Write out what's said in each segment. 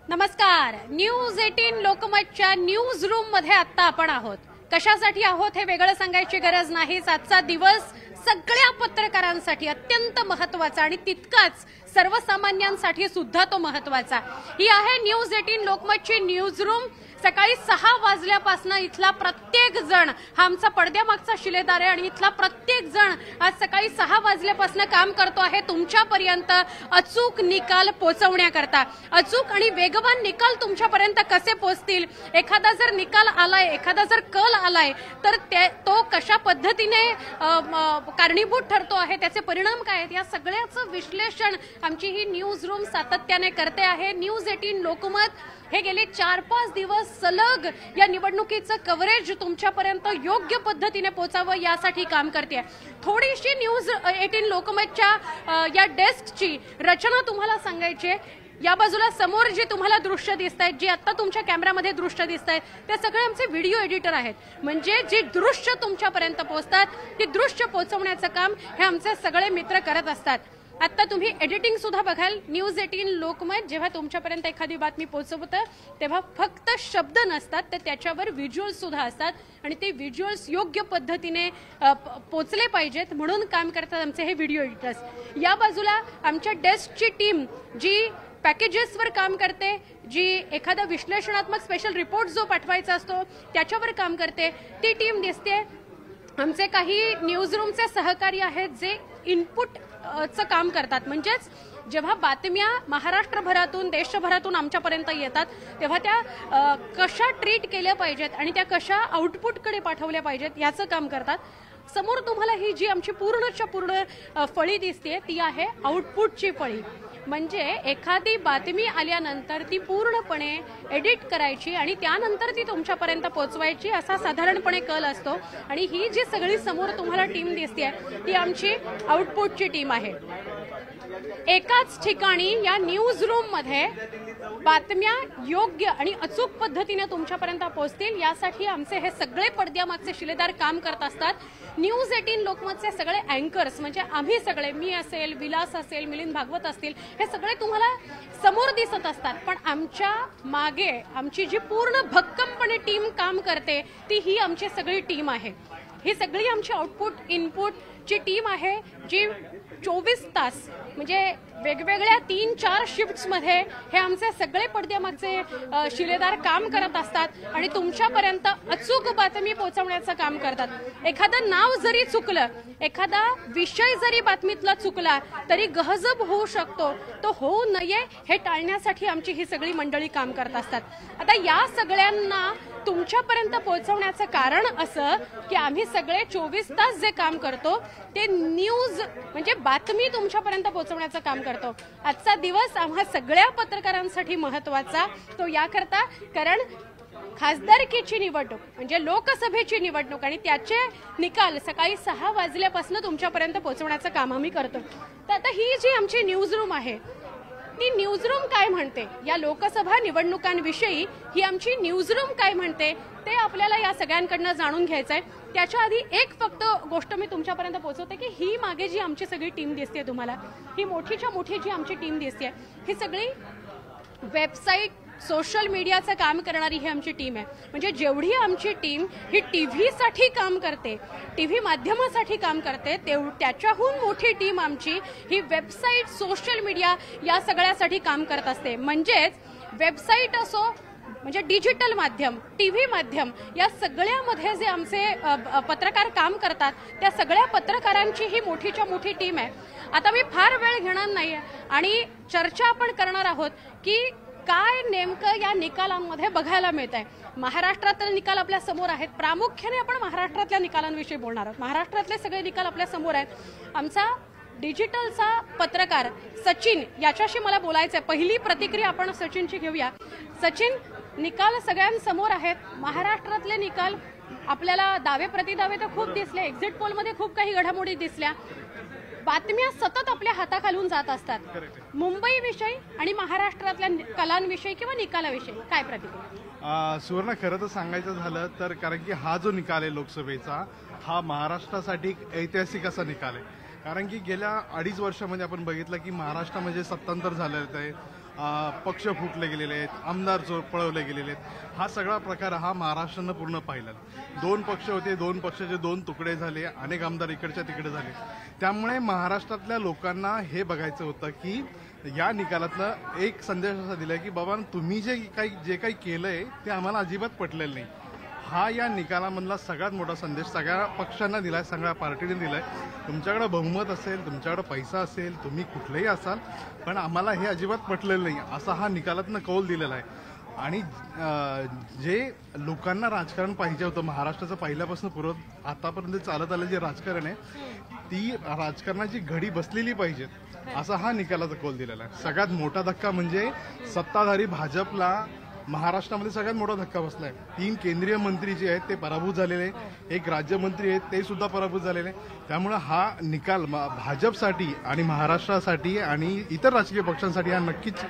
नमस्कार. News 18 लोकमतच्या news room मध्ये आता आपण आहोत. कशासाठी आहोत हे वेगळं सांगायची गरज नाहीच. आजचा दिवस सगळ्या पत्रकारांसाठी अत्यंत महत्त्वाचा आणि तितकाच सर्वसामान्यांसाठी सुद्धा तो महत्त्वाचा. ही आहे न्यूज 18 लोकमतची न्यूज रूम. सकाळी 6 वाजल्यापासून इथला प्रत्येक जण हा आमचा पडद्यामागचा शिलेदार आहे आणि इथला प्रत्येक जण आज सकाळी 6 वाजल्यापासून काम करतो आहे तुमच्यापर्यंत अचूक निकाल पोहोचवण्याकरता. अचूक आणि वेगवान निकाल तुमच्यापर्यंत कसे पोहोचतील, एखादा जर निकाल आलाय, एखादा जर कल आलाय तर तो कशा पद्धतीने कारणीभूत ठरतो आहे, त्याचे परिणाम काय आहेत, या सगळ्याचं विश्लेषण आमची ही न्यूज रूम सातत्याने करते आहे. न्यूज 18 लोकमत हे गेले 4-5 दिवस सलग या निवडणुकीचं कव्हरेज तुमच्यापर्यंत योग्य पद्धतीने पोहोचावं यासाठी काम करते. थोडीशी न्यूज 18 लोकमतच्या या डेस्कची रचना तुम्हाला सांगायची आहे. या बाजूला समोर जे तुम्हाला दृश्य दिसत आहेत, जे आता तुमच्या कॅमेरामध्ये दृश्य दिसत आहेत, ते सगळे आमचे व्हिडिओ एडिटर आहेत. म्हणजे जे दृश्य तुमच्यापर्यंत पोहोचतात ते दृश्य पोहोचवण्याचं काम हे आमचे सगळे मित्र करत असतात. आता तुम्ही एडिटिंग सुद्धा बघाल. न्यूज 18 लोकमत जेव्हा तुमच्यापर्यंत एखादी बातमी पोहोचवतं तेव्हा फक्त शब्द नसतात, तर त्याच्यावर व्हिज्युअल्स सुद्धा असतात आणि ते व्हिज्युअल्स योग्य पद्धतीने पोचले पाहिजेत म्हणून काम करतात आमचे हे व्हिडिओ एडिटर्स. या बाजूला आमच्या डेस्कची टीम जी पॅकेजेसवर काम करते, जी एखादा विश्लेषणात्मक स्पेशल रिपोर्ट जो पाठवायचा असतो त्याच्यावर काम करते, ती टीम दिसते. आमचे काही न्यूज रूमचे सहकारी आहेत जे इनपुटचं काम करतात. म्हणजेच जेव्हा बातम्या महाराष्ट्रभरातून देशभरातून आमच्यापर्यंत येतात तेव्हा त्या कशा ट्रीट केल्या पाहिजेत आणि त्या कशा आउटपुटकडे पाठवल्या पाहिजेत याचं काम करतात. समोर तुम्हाला ही जी आमची पूर्णच्या पूर्ण फळी दिसते ती आहे आउटपुटची फळी. म्हणजे एखादी बातमी आल्यानंतर ती पूर्णपणे एडिट करायची आणि त्यानंतर ती तुमच्यापर्यंत पोहोचवायची असा साधारणपणे कल असतो. आणि ही जी सगळी समोर तुम्हाला टीम दिसते ती आमची आउटपुटची टीम आहे. एकाच ठिकाणी या न्यूज रूम मध्ये बातम्या योग्य आणि अचूक पद्धतीने तुमच्यापर्यंत पोहोचतील यासाठी आमचे हे सगळे पडद्यामागचे शिलेदार काम करत असतात. न्यूज 18 लोकमतचे सगळे अँकर्स म्हणजे आम्ही सगळे, मी असेल, विलास असेल, मिलिंद भागवत असतील, हे सगळे तुम्हाला समोर दिसत असतात. पण आमच्या मागे आमची जी पूर्ण भक्कमपणे टीम काम करते ती ही आमची सगळी टीम आहे. ही सगळी आमची आउटपुट इनपुटची टीम आहे जी 24 तास म्हणजे वेगवेगळ्या 3-4 शिफ्ट्समध्ये हे आमचे सगळे पडद्यामागचे शिलेदार काम करत असतात आणि तुमच्यापर्यंत अचूक बातमी पोहोचवण्याचं काम करतात. एखादं नाव जरी चुकलं, एखादा विषय जरी बातमीतला चुकला तरी गहजब होऊ शकतो, तो होऊ नये हे टाळण्यासाठी आमची ही सगळी मंडळी काम करत असतात. आता या सगळ्यांना तुमच्यापर्यंत पोहोचवण्याचं कारण असं की आम्ही सगळे 24 तास जे काम करतो ते न्यूज म्हणजे बातमी तुमच्यापर्यंत पोहोचवण्याचं काम करतो. आजचा दिवस आम्हा सगळ्या पत्रकारांसाठी महत्त्वाचा तो याकरता कारण खासदारकीची निवडणूक म्हणजे लोकसभेची निवडणूक आणि त्याचे निकाल सकाळी 6 वाजल्यापासून तुमच्यापर्यंत पोहोचवण्याचं काम आम्ही करतो. तर आता ही जी आमची न्यूज रूम आहे ती न्यूज रूम काय म्हणते, या लोकसभा निवडणुकांविषयी ही आमची न्यूज रूम काय म्हणते ते आपल्याला या सगळ्यांकडनं जाणून घ्यायचं आहे. त्याच्या आधी एक फक्त गोष्ट मी तुमच्यापर्यंत पोहोचवते की ही मागे जी आमची सगळी टीम दिसते तुम्हाला, ही मोठीच्या मोठी जी आमची टीम दिसते ही सगळी वेबसाईट सोशल मीडियाचं काम करणारी ही आमची टीम आहे. म्हणजे जेवढी आमची टीम ही टीव्हीसाठी काम करते, टीव्ही माध्यमासाठी काम करते, त्याच्याहून मोठी टीम आमची ही वेबसाईट सोशल मीडिया या सगळ्यासाठी काम करत असते. म्हणजेच वेबसाईट असो म्हणजे डिजिटल माध्यम, टीव्ही माध्यम या सगळ्यामध्ये जे आमचे पत्रकार काम करतात त्या सगळ्या पत्रकारांची ही मोठीच्या मोठी टीम आहे. आता मी फार वेळ घेणार नाहीये आणि चर्चा आपण करणार आहोत की काय नेमकं या निकालांमध्ये बघायला मिळत आहे. महाराष्ट्रातले निकाल आपल्या समोर आहेत. प्रामुख्याने आपण महाराष्ट्रातल्या निकालांविषयी बोलणार आहोत. महाराष्ट्रातले सगळे निकाल आपल्या समोर आहेत. आमचा डिजिटलचा पत्रकार सचिन याच्याशी मला बोलायचं आहे. पहिली प्रतिक्रिया आपण सचिनची घेऊया. सचिन, निकाल सगळ्यांसमोर आहेत. महाराष्ट्रातले निकाल आपल्याला दावे प्रतिदावे तर खूप दिसले, एक्झिट पोलमध्ये खूप काही घडामोडी दिसल्या, बातम्या सतत आपल्या हाताखालून जात असतात. मुंबईविषयी आणि महाराष्ट्रातल्या कलांविषयी किंवा निकालाविषयी काय प्रतिक्रिया? सुवर्ण, खरं तर सांगायचं झालं तर कारण की हा जो निकाल आहे लोकसभेचा हा महाराष्ट्रासाठी ऐतिहासिक असा निकाल आहे. कारण की गेल्या 2.5 वर्षामध्ये आपण बघितलं की महाराष्ट्रामध्ये सत्तांतर झालेलं आहे. पक्ष फुटले गेलेले आहेत, आमदार पळवले गेलेले आहेत. हा सगळा प्रकार हा महाराष्ट्रानं पूर्ण पाहिला. 2 पक्ष होते, 2 पक्षाचे 2 तुकडे झाले, अनेक आमदार इकडच्या तिकडे झाले. त्यामुळे महाराष्ट्रातल्या लोकांना हे बघायचं होतं की या निकालातनं एक संदेश असा दिलाय की बाबा तुम्ही जे काही केलंय ते आम्हाला अजिबात पटलेलं नाही. हा या निकालामधला सगळ्यात मोठा संदेश सगळ्या पक्षांना दिलाय, सगळ्या पार्टीने दिलाय. तुमच्याकडे बहुमत असेल, तुमच्याकडे पैसा असेल, तुम्ही कुठलेही असाल, पण आम्हाला हे अजिबात पटलेलं नाही असा हा निकालातनं कौल दिलेला आहे. आणि जे लोकांना राजकारण पाहिजे होतं महाराष्ट्राचं पहिल्यापासून आतापर्यंत चालत आलं जे राजकारण आहे ती राजकारणाची घडी बसलेली पाहिजे असा हा निकालाचा कौल दिलेला आहे. सगळ्यात मोठा धक्का म्हणजे सत्ताधारी भाजपला महाराष्ट्रामध्ये सगळ्यात मोठा धक्का बसलाय. 3 केंद्रीय मंत्री जे आहेत ते पराभूत झालेले, एक राज्यमंत्री आहेत ते सुद्धा पराभूत झालेले. त्यामुळे हा निकाल भाजपसाठी आणि महाराष्ट्रासाठी आणि इतर राजकीय पक्षांसाठी हा नक्कीच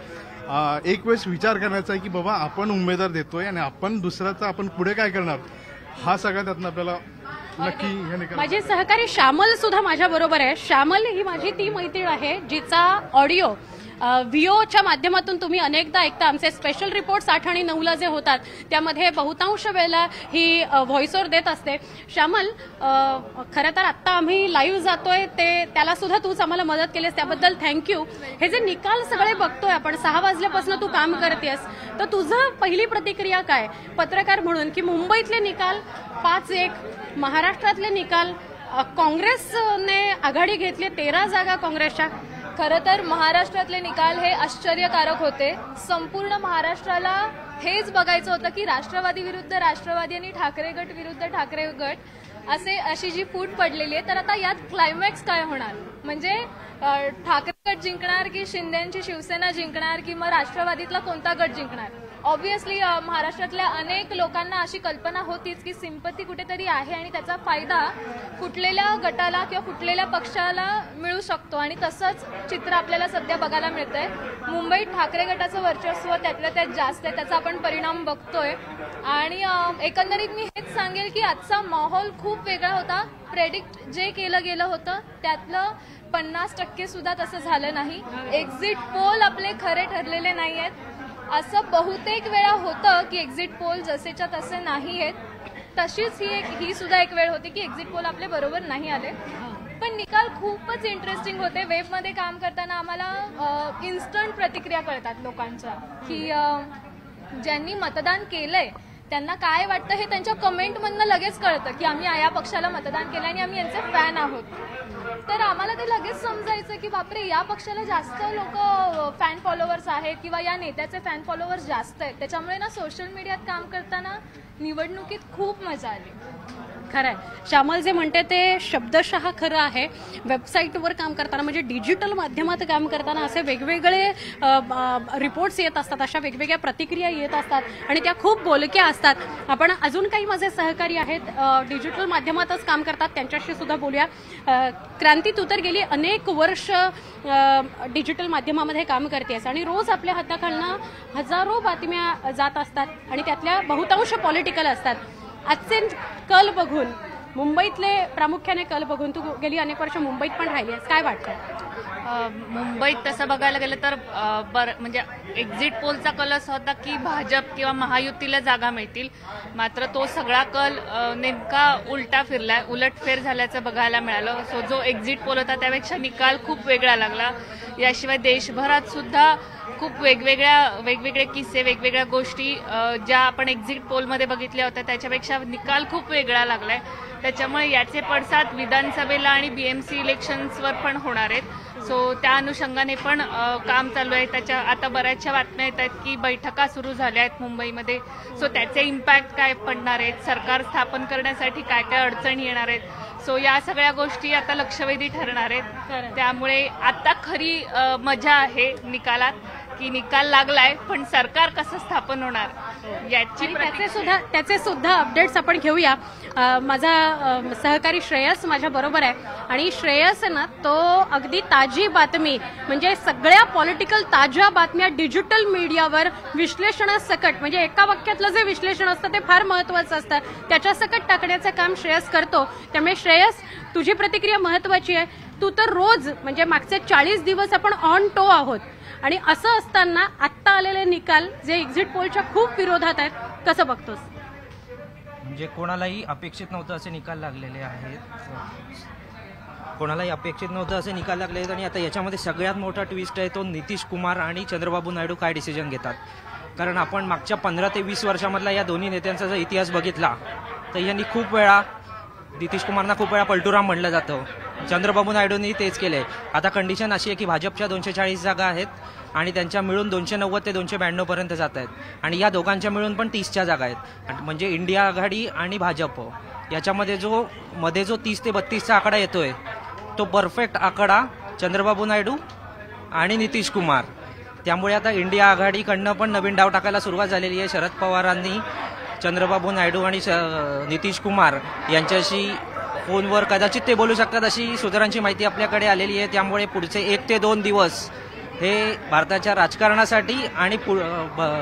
एक वेळेस विचार करण्याचा आहे की बाबा आपण उमेदवार देतोय आणि आपण दुसऱ्याचा आपण पुढे काय करणार. हा सगळ्यात त्यातनं आपल्याला नक्की हे निकाल. माझे सहकारी श्यामल सुद्धा माझ्या बरोबर आहे. श्यामल ही माझी ती मैत्रीण आहे जिचा ऑडिओ व्हिओच्या माध्यमातून तुम्ही अनेकदा ऐकता. आमचे स्पेशल रिपोर्ट्स 8 आणि 9ला जे होतात त्यामध्ये बहुतांश वेळेला ही व्हॉइस ओव्हर देत असते. श्यामल, खरं तर आत्ता आम्ही लाईव्ह जातोय त्याला सुद्धा तूच आम्हाला मदत केलीस, त्याबद्दल थँक्यू. हे जे निकाल सगळे बघतोय आपण 6 वाजल्यापासून तू काम करतेस, तर तुझं पहिली प्रतिक्रिया काय पत्रकार म्हणून की मुंबईतले निकाल 5-1, महाराष्ट्रातले निकाल काँग्रेसने आघाडी घेतली 13 जागा काँग्रेसच्या. खरं तर महाराष्ट्रातले निकाल हे आश्चर्यकारक होते. संपूर्ण महाराष्ट्राला हेच बघायचं होतं की राष्ट्रवादी विरुद्ध राष्ट्रवादी आणि ठाकरे गट विरुद्ध ठाकरे गट अशी जी फूट पडलेली आहे. तर आता यात क्लायमॅक्स काय होणार, म्हणजे ठाकरे गट जिंकणार की शिंदेची शिवसेना जिंकणार की मग राष्ट्रवादीतला कोणता गट जिंकणार. ऑब्व्हियसली महाराष्ट्रातल्या अनेक लोकांना अशी कल्पना होतीच की सिंपती कुठेतरी आहे आणि त्याचा फायदा फुटलेल्या गटाला किंवा फुटलेल्या पक्षाला मिळू शकतो. आणि तसंच चित्र आपल्याला सध्या बघायला मिळतंय. मुंबईत ठाकरे गटाचं वर्चस्व त्यातल्या त्यात जास्त आहे, त्याचा आपण परिणाम बघतोय. आणि एकंदरीत मी हेच सांगेल की आजचा माहोल खूप वेगळा होता. प्रेडिक्ट जे केलं गेलं होतं त्यातलं 50% सुद्धा तसं झालं नाही. एक्झिट पोल आपले खरे ठरलेले नाही आहेत. असं बहुतेक वेळा होतं की एक्झिट पोल जसेच्या तसे नाही आहेत. तशीच ही सुद्धा एक वेळ होती की एक्झिट पोल आपले बरोबर नाही आले. पण निकाल खूपच इंटरेस्टिंग होते. वेबमध्ये काम करताना आम्हाला इन्स्टंट प्रतिक्रिया कळतात लोकांच्या की ज्यांनी मतदान केलंय त्यांना काय वाटतं हे त्यांच्या कमेंटमधनं लगेच कळतं की आम्ही या पक्षाला मतदान केलं आणि आम्ही यांचे फॅन आहोत. तर आम्हाला ते लगेच समजायचं की बापरे या पक्षाला जास्त लोक फॅन फॉलोअर्स आहेत किंवा या नेत्याचे फॅन फॉलोअर्स जास्त आहेत. त्याच्यामुळे ना सोशल मीडियात काम करताना निवडणुकीत खूप मजा आली. खरं आहे, श्यामल जे म्हणते ते शब्दशः खरं आहे. वेबसाईटवर काम करताना म्हणजे डिजिटल माध्यमात काम करताना असे वेगवेगळे रिपोर्ट्स येत असतात, अशा वेगवेगळ्या प्रतिक्रिया येत असतात आणि त्या खूप बोलक्या असतात. आपण अजून काही माझे सहकारी आहेत डिजिटल माध्यमातच काम करतात, त्यांच्याशी सुद्धा बोलूया. क्रांती, तू तर गेली अनेक वर्ष डिजिटल माध्यमामध्ये काम करतेस आणि रोज आपल्या हाताखालनं हजारो बातम्या जात असतात आणि त्यातल्या बहुतांश पॉलिटिकल असतात. आजचे कल बघून, मुंबईतले प्रामुख्याने कल बघून, तू गेली अनेक वर्ष मुंबईत पण राहिली आहेस, काय वाटतं? मुंबईत तसं बघायला गेलं तर म्हणजे एक्झिट पोलचा कल असा होता की भाजप किंवा महायुतीला जागा मिळतील. मात्र तो सगळा कल नेमका उलटा फिरलाय, उलटफेर झाल्याचं बघायला मिळालं. सो जो एक्झिट पोल होता त्यापेक्षा निकाल खूप वेगळा लागला. याशिवाय देशभरात सुद्धा खूप वेगवेगळे किस्से, वेगवेगळ्या गोष्टी ज्या आपण एक्झिट पोलमध्ये बघितल्या होत्या त्याच्यापेक्षा निकाल खूप वेगळा लागलाय. त्याच्यामुळे याचे पडसाद विधानसभेला आणि बीएमसी इलेक्शन्सवर पण होणार आहेत. सो त्या अनुषंगाने पण काम चालू आहे. त्याच्या आता बऱ्याचशा बातम्या येत आहेत की बैठका सुरू झाल्या आहेत मुंबईमध्ये. सो त्याचे इम्पॅक्ट काय पडणार आहेत, सरकार स्थापन करण्यासाठी काय काय अडचणी येणार आहेत. सो या सगळ्या गोष्टी आता लक्षवेधी ठरणार आहेत. त्यामुळे आता खरी मजा आहे निकालात की निकाल लागलाय, पण सरकार कसं स्थापन होणार याची त्याचे सुद्धा अपडेट्स आपण घेऊया. माझा सहकारी श्रेयस माझ्या बरोबर आहे आणि श्रेयस ना तो अगदी ताजी बातमी म्हणजे सगळ्या पॉलिटिकल ताज्या बातम्या डिजिटल मीडियावर विश्लेषणासकट, म्हणजे एका वाक्यातलं जे विश्लेषण असतं ते फार महत्वाचं असतं, त्याच्या सकट टाकण्याचं काम श्रेयस करतो. त्यामुळे श्रेयस, तुझी प्रतिक्रिया महत्वाची आहे. तू तर रोज म्हणजे मागचे 40 दिवस आपण ऑन टो आहोत आणि असं असताना आत्ता आलेले निकाल जे एक्झिट पोलच्या खूप विरोधात आहेत, कसं बघतोस? म्हणजे कोणालाही अपेक्षित नव्हतं असे निकाल लागलेले आहेत, कोणालाही अपेक्षित नव्हतं असे निकाल लागले आहेत. आणि आता याच्यामध्ये सगळ्यात मोठा ट्विस्ट आहे तो नितीश कुमार आणि चंद्रबाबू नायडू काय डिसिजन घेतात. कारण आपण मागच्या 15 ते 20 वर्षामधला या दोन्ही नेत्यांचा जर इतिहास बघितला तर यांनी खूप वेळा, नितीश कुमारना खूप वेळा पलटूराम म्हणलं जातं, चंद्रबाबू नायडूंनी तेच केलंय. आता कंडिशन अशी आहे की भाजपच्या 240 जागा आहेत आणि त्यांच्या मिळून 290 ते 292 पर्यंत जात आहेत आणि या दोघांच्या मिळून पण 30च्या जागा आहेत. म्हणजे इंडिया आघाडी आणि भाजप याच्यामध्ये जो 30 ते 32चा आकडा येतोय तो परफेक्ट आकडा चंद्रबाबू नायडू आणि नितीश कुमार. त्यामुळे आता इंडिया आघाडीकडनं पण नवीन डाव टाकायला सुरुवात झालेली आहे. शरद पवारांनी चंद्रबाबू नायडू आणि नितीश कुमार यांच्याशी फोनवर कदाचित ते बोलू शकतात अशी सूत्रांची माहिती आपल्याकडे आलेली आहे. त्यामुळे पुढचे 1 ते 2 दिवस हे भारताच्या राजकारणासाठी आणि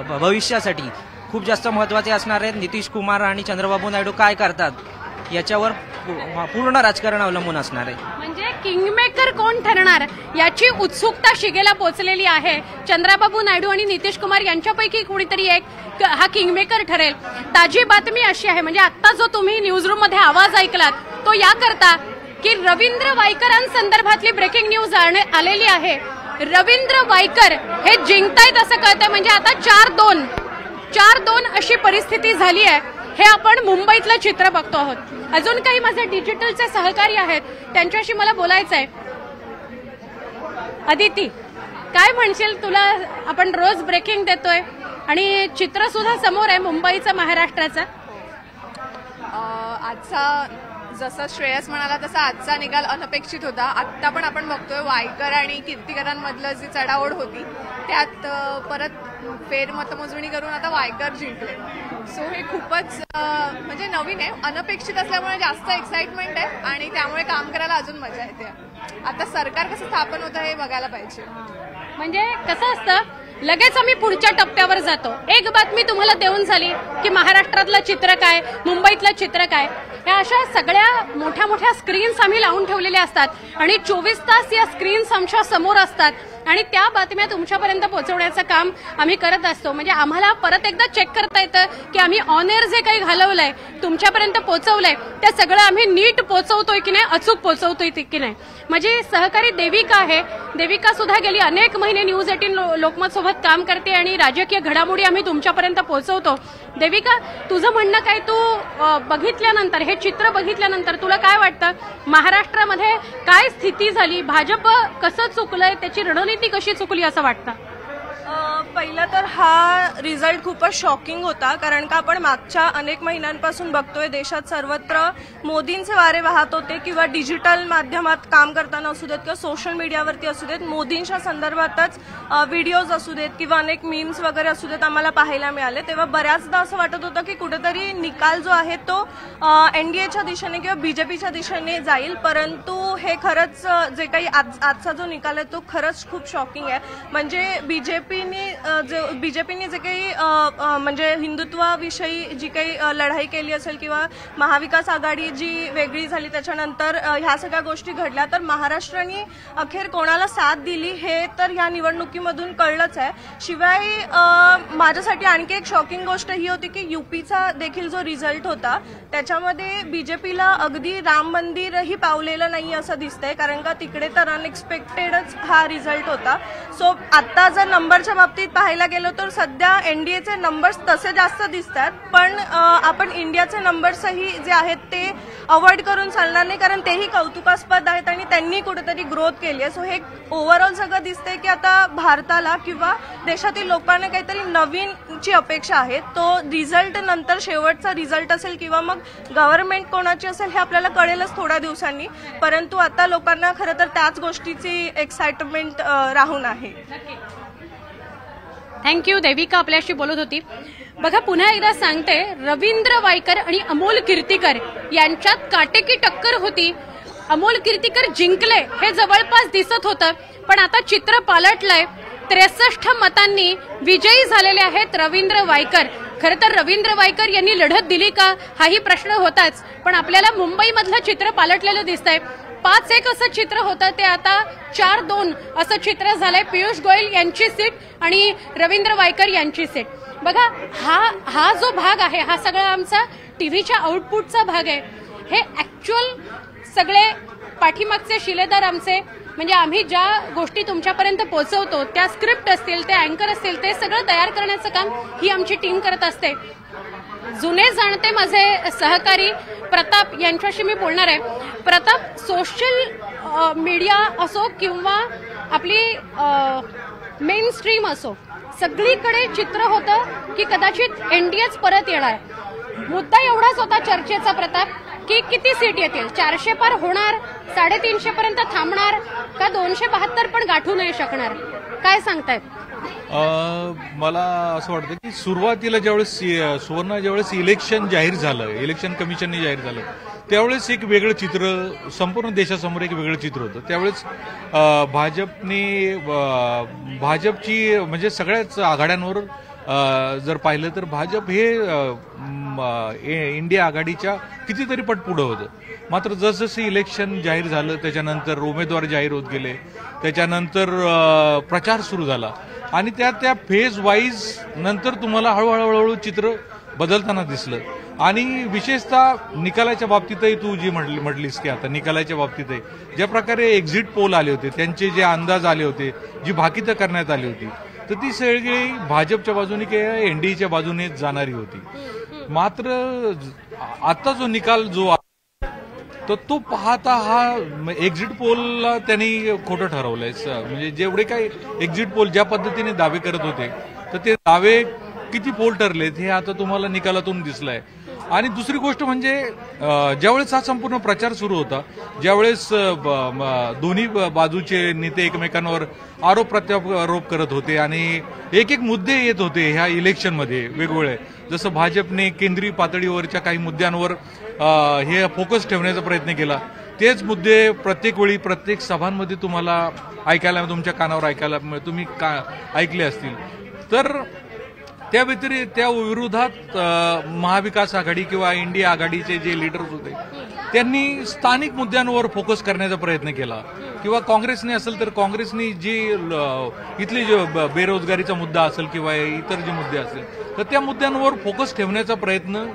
भविष्यासाठी खूप जास्त महत्त्वाचे असणार आहेत. नितीश कुमार आणि चंद्रबाबू नायडू काय करतात याच्यावर पूर्ण राजकारण अवलंबून असणार आहे. म्हणजे किंगमेकर कोण ठरणार याची उत्सुकता शिगेला पोहोचलेली आहे. चंद्रबाबू नायडू आणि नितीश कुमार यांच्यापैकी कोणीतरी एक हा किंगमेकर ठरेल. ताजी बातमी अशी आहे, म्हणजे आता जो तुम्ही न्यूजरूम मध्ये आवाज ऐकलात तो याकरता की रवींद्र वायकरांसंदर्भातली ब्रेकिंग न्यूज आलेली आहे. रवींद्र वायकर हे जिंकतायत असं कळतंय. म्हणजे आता 4-2 अशी परिस्थिती झाली आहे. हे आपण मुंबईतलं चित्र बघतो आहोत. अजून काही माझे डिजिटलचे सहकारी आहेत, त्यांच्याशी मला बोलायचं आहे. अदिती, काय म्हणशील? तुला आपण रोज ब्रेकिंग देतोय आणि चित्र सुद्धा समोर आहे मुंबईचं, महाराष्ट्राचं. आजचा जसं श्रेयस म्हणाला तसा आजचा निकाल अनपेक्षित होता. आत्ता पण आपण बघतोय वायकर आणि कीर्तिकरांमधलं जी चढाओढ होती त्यात परत फेरमतमोजणी करून आता वायकर जिंकले. सो हे खूपच म्हणजे नवीन आहे, अनपेक्षित असल्यामुळे जास्त एक्साइटमेंट आहे आणि त्यामुळे काम करायला अजून मजा येते. आता सरकार कसं स्थापन होतं हे बघायला पाहिजे. म्हणजे कसं असतं, लगेच आम्ही पुढच्या टप्प्यावर जातो. एक बातमी तुम्हाला देऊन झाली की महाराष्ट्रातलं चित्र काय, मुंबईतलं चित्र काय, या अशा सगळ्या मोठ्या मोठ्या स्क्रीन्स आम्ही लावून ठेवलेल्या असतात आणि 24 तास या स्क्रीन्स आमच्या समोर असतात आणि त्या बातम्या तुमच्यापर्यंत पोहोचवण्याचं काम आम्ही करत असतो. म्हणजे आम्हाला परत एकदा चेक करता येतं की आम्ही ऑन एअर जे काही घालवलंय, तुमच्यापर्यंत पोहोचवलंय, ते सगळं आम्ही नीट पोहोचवतोय की नाही, अचूक पोहोचवतोय की नाही. माझी सहकारी देविका आहे. देविका सुद्धा गेली अनेक महिने न्यूज 18 लोकमत सोबत काम करते आणि राजकीय घडामोडी आम्ही तुमच्यापर्यंत पोहोचवतो. देविका, तुझं म्हणणं काय? तू बघितल्यानंतर, हे चित्र बघितल्यानंतर तुला काय वाटतं? महाराष्ट्रामध्ये काय स्थिती झाली? भाजप कसं चुकलंय? त्याची रणनीती कशी चुकली असं वाटतं? पहिलं तर हा रिझल्ट खूपच शॉकिंग होता, कारण का आपण मागच्या अनेक महिन्यांपासून बघतोय देशात सर्वत्र मोदींचे वारे वाहत होते, किंवा डिजिटल माध्यमात काम करताना असू देत किंवा सोशल मीडियावरती असू देत, मोदींच्या संदर्भातच व्हिडिओज असू देत किंवा अनेक मीम्स वगैरे असू देत आम्हाला पाहायला मिळाले. तेव्हा बऱ्याचदा असं वाटत होतं की कुठेतरी निकाल जो आहे तो एनडीएच्या दिशेने किंवा बीजेपीच्या दिशेने जाईल, परंतु हे खरंच जे काही आजचा जो निकाल आहे तो खरंच खूप शॉकिंग आहे. म्हणजे बीजेपीने जे काही म्हणजे हिंदुत्वाविषयी जी काही लढाई केली असेल किंवा महाविकास आघाडी जी वेगळी झाली त्याच्यानंतर ह्या सगळ्या गोष्टी घडल्या, तर महाराष्ट्राने अखेर कोणाला साथ दिली हे तर ह्या निवडणुकीमधून कळलंच आहे. शिवाय माझ्यासाठी आणखी एक शॉकिंग गोष्ट ही होती की यूपीचा देखील जो रिझल्ट होता त्याच्यामध्ये बीजेपीला अगदी राम मंदिरही पावलेलं नाही असं दिसतंय, कारण का तिकडे तर अनएक्सपेक्टेडच हा रिझल्ट होता. सो आता जर नंबरच्या बाबतीत पाहायला गेलो तर सध्या एनडीएचे नंबर्स तसे जास्त दिसतात, पण आपण इंडियाचे नंबर्सही जे आहेत ते अवॉइड करून चालणार नाही, कारण तेही कौतुकास्पद आहेत आणि त्यांनी कुठेतरी ग्रोथ केली आहे. सो हे ओव्हरऑल सगळं दिसतंय की आता भारताला किंवा देशातील लोकांना काहीतरी नवीनची अपेक्षा आहे. तो रिझल्ट नंतर शेवटचा रिझल्ट असेल किंवा मग गव्हर्नमेंट कोणाची असेल हे आपल्याला कळेलच थोड्या दिवसांनी, परंतु आता लोकांना खरं तर त्याच गोष्टीची एक्साइटमेंट राहून आहे. थँक्यू. देविका आपल्याशी बोलत होती. बघा, पुन्हा एकदा सांगते, रवींद्र वायकर आणि अमोल कीर्तिकर यांच्यात काटेकी टक्कर होती. अमोल कीर्तिकर जिंकले हे जवळपास दिसत होतं, पण आता चित्र पालटलंय. 63 मतांनी विजयी झालेले आहेत रवींद्र वायकर. खरं तर रवींद्र वायकर यांनी लढत दिली का हाही प्रश्न होताच, पण आपल्याला मुंबईमधलं चित्र पालटलेलं दिसतंय. 5-1 असं चित्र होतं ते आता 4-2 असं चित्र झालंय. पियुष गोयल यांची सीट आणि रवींद्र वायकर यांची सीट. बघा हा जो भाग आहे हा सगळा आमचा टीव्हीच्या आउटपुटचा भाग आहे. हे ऍक्च्युअल सगळे पाठीमागचे शिलेदार आमचे, म्हणजे आम्ही ज्या गोष्टी तुमच्यापर्यंत पोहोचवतो त्या स्क्रिप्ट असतील, ते अँकर असतील, ते सगळं तयार करण्याचं काम ही आमची टीम करत असते. जुने जाणते माझे सहकारी प्रताप यांच्याशी मी बोलणार आहे. प्रताप, सोशल मीडिया असो किंवा आपली मेन स्ट्रीम असो, सगळीकडे चित्र होतं की कदाचित एनडीएच परत येणार. मुद्दा एवढाच होता चर्चेचा प्रताप की किती सीट येतील, 400 पार होणार, 350 पर्यंत थांबणार का 272 पण गाठू नाही शकणार, काय सांगतायत? मला असं वाटतं की सुरुवातीला ज्यावेळेस इलेक्शन जाहीर झालं, इलेक्शन कमिशनने जाहीर झालं, त्यावेळेस एक वेगळं चित्र संपूर्ण देशासमोर एक वेगळं चित्र होतं. त्यावेळेस भाजपची म्हणजे सगळ्याच आघाड्यांवर जर पाहिलं तर भाजप हे इंडिया आघाडीच्या कितीतरी पट पुढं होतं. मात्र जसजसं इलेक्शन जाहीर झालं, त्याच्यानंतर उमेदवार जाहीर होत गेले, त्याच्यानंतर प्रचार सुरू झाला आणि त्या फेज वाईज नंतर तुम्हाला हळूहळू चित्र बदलताना दिसलं. आणि विशेषतः निकालाच्या बाबतीतही तू जी म्हटलीस की आता निकालाच्या बाबतीतही ज्या प्रकारे एक्झिट पोल आले होते, त्यांचे जे अंदाज आले होते, जी भाकितं करण्यात आली होती, तर ती सगळी भाजपच्या बाजूने किंवा एनडीएच्या बाजूने जाणारी होती. मात्र आता जो निकाल जो तर तो पाहता हा एक्झिट पोलला त्यांनी खोटं ठरवलंय. म्हणजे जेवढे काही एक्झिट पोल ज्या पद्धतीने दावे करत होते तर ते दावे किती पोल ठरलेत हे आता तुम्हाला निकालातून दिसलंय. आणि दुसरी गोष्ट म्हणजे ज्यावेळेस हा संपूर्ण प्रचार सुरू होता, ज्यावेळेस दोन्ही बाजूचे नेते एकमेकांवर आरोप प्रत्यारोप करत होते आणि एक मुद्दे येत होते ह्या इलेक्शनमध्ये वेगवेगळे, जसं भाजपने केंद्रीय पातळीवरच्या काही मुद्द्यांवर हे फोकस ठेवण्याचा प्रयत्न केला. तेच मुद्दे प्रत्येक वेळी प्रत्येक सभांमध्ये तुम्हाला ऐकायला, तुमच्या कानावर ऐकायला तुम्ही ऐकले असतील. तर त्या विरोधात महाविकास आघाडी किंवा इंडिया आघाडीचे जे लीडर्स होते त्यांनी स्थानिक मुद्द्यांवर फोकस करण्याचा प्रयत्न केला. किंवा काँग्रेसने असेल तर काँग्रेसने जी इथली जो बेरोजगारीचा मुद्दा असेल किंवा इतर जे मुद्दे असेल तर त्या मुद्द्यांवर फोकस ठेवण्याचा प्रयत्न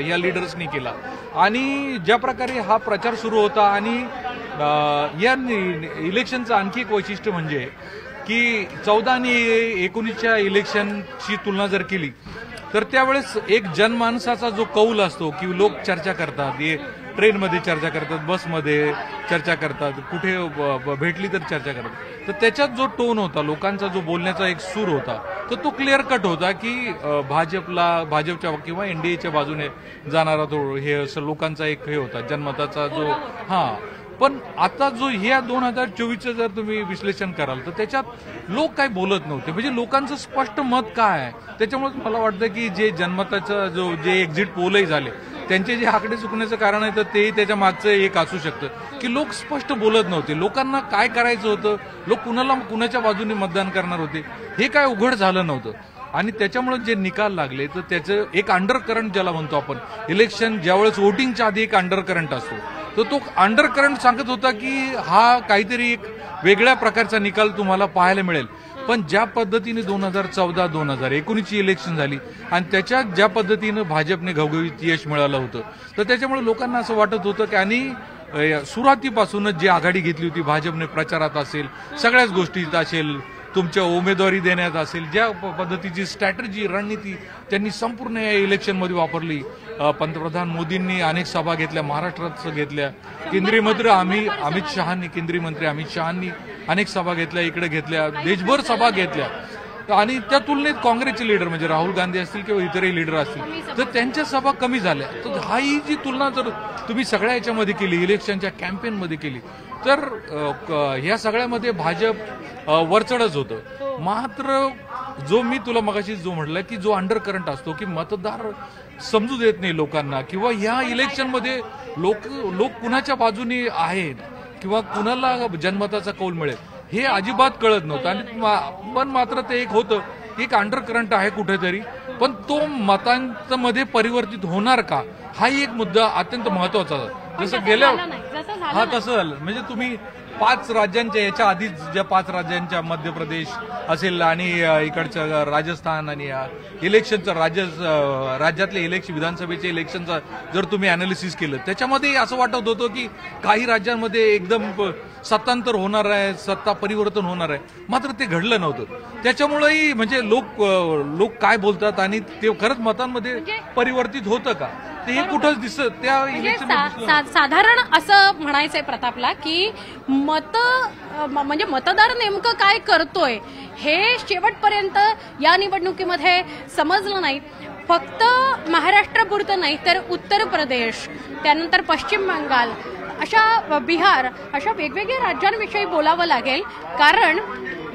या लीडर्सनी केला. आणि ज्या प्रकारे हा प्रचार सुरू होता आणि या इलेक्शनचं आणखी एक वैशिष्ट्य म्हणजे की 14 आणि 19च्या इलेक्शनची तुलना जर केली तर त्यावेळेस एक जनमानसाचा जो कौल असतो की लोक चर्चा करतात, ट्रेनमध्ये चर्चा करतात, बसमध्ये चर्चा करतात, कुठे भेटली तर चर्चा करतात, तर त्याच्यात जो टोन होता, लोकांचा जो बोलण्याचा एक सूर होता, तर तो क्लिअर कट होता की भाजपच्या किंवा एनडीएच्या बाजूने जाणारा तो हे असं लोकांचा एक हे होता जनमताचा जो पण आता जो ह्या 2024चं जर तुम्ही विश्लेषण कराल तर त्याच्यात लोक काही बोलत नव्हते. म्हणजे लोकांचं स्पष्ट मत काय आहे, त्याच्यामुळे मला वाटतं की जे जनमताचं जे एक्झिट पोलही झाले त्यांचे जे आकडे चुकण्याचं कारण आहे तर ते त्याच्या मागचं एक असू शकतं की लोक स्पष्ट बोलत नव्हते. लोकांना काय करायचं होतं, लोक कुणाच्या बाजूने मतदान करणार होते हे काय उघड झालं नव्हतं. आणि त्याच्यामुळे जे निकाल लागले तर त्याचं एक अंडर करंट ज्याला म्हणतो आपण, इलेक्शन ज्यावेळेस वोटिंगच्या आधी एक अंडर करंट असतो, तर तो अंडर करंट सांगत होता की हा काहीतरी एक वेगळ्या प्रकारचा निकाल तुम्हाला पाहायला मिळेल. पण ज्या पद्धतीने 2014-2019ची इलेक्शन झाली आणि त्याच्यात ज्या पद्धतीनं भाजपने घवघवीत यश मिळालं होतं तर त्याच्यामुळे लोकांना असं वाटत होतं की आणि सुरुवातीपासूनच जी आघाडी घेतली होती भाजपने, प्रचारात असेल, सगळ्याच गोष्टीत असेल, तुमच्या उमेदवारी देण्यात असेल, ज्या पद्धतीची स्ट्रॅटर्जी रणनीती त्यांनी संपूर्ण या इलेक्शनमध्ये वापरली. पंतप्रधान मोदींनी अनेक सभा घेतल्या, महाराष्ट्रात घेतल्या, केंद्रीय मंत्री अमित शहांनी अनेक सभा घेतल्या, इकडे घेतल्या, देशभर सभा घेतल्या. आणि त्या तुलनेत काँग्रेसचे लीडर म्हणजे राहुल गांधी असतील किंवा इतरही लीडर असतील तर त्यांच्या सभा कमी झाल्या. तर ही जी तुलना जर तुम्ही सगळ्या याच्यामध्ये केली, इलेक्शनच्या कॅम्पेनमध्ये केली तर ह्या सगळ्यामध्ये भाजप वरचढच होतं. मात्र जो मी तुला मगाशी जो म्हटलं की जो अंडर करंट असतो की मतदार समजू देत नाही लोकांना किंवा ह्या इलेक्शनमध्ये लोक कुणाच्या बाजूने आहेत किंवा कुणाला जनमताचा कौल मिळेल हे अजिबात कळत नव्हतं. आणि पण मात्र ते एक होतं की एक अंडर करंट आहे कुठेतरी, पण तो मतांमध्ये परिवर्तित होणार का हाही एक मुद्दा अत्यंत महत्वाचा. जसं गेल्या जसं हा झालं ना. तसं झालं. म्हणजे तुम्ही 5 राज्यांच्या याच्या आधीच ज्या 5 राज्यांच्या मध्य प्रदेश असेल आणि इकडचं राजस्थान आणि इलेक्शनचं राज्यातले इलेक्शन विधानसभेचे इलेक्शनचा जर तुम्ही अनालिसिस केलं त्याच्यामध्ये असं वाटत होतं की काही राज्यांमध्ये एकदम सत्तांतर होणार आहे, सत्ता परिवर्तन होणार आहे, मात्र ते घडलं नव्हतं. त्याच्यामुळेही म्हणजे लोक काय बोलतात आणि ते खरंच मतांमध्ये परिवर्तित होतं का ते हे कुठंच दिसत त्या इलेक्शन. साधारण असं म्हणायचंय प्रतापला की म्हणजे मतदार नेमकं काय करतोय हे शेवटपर्यंत या निवडणुकीमध्ये समजलं नाही. फक्त महाराष्ट्रापुरतं नाही तर उत्तर प्रदेश, त्यानंतर पश्चिम बंगाल, अशा बिहार, अशा वेगवेगळ्या राज्यांविषयी बोलावं लागेल, कारण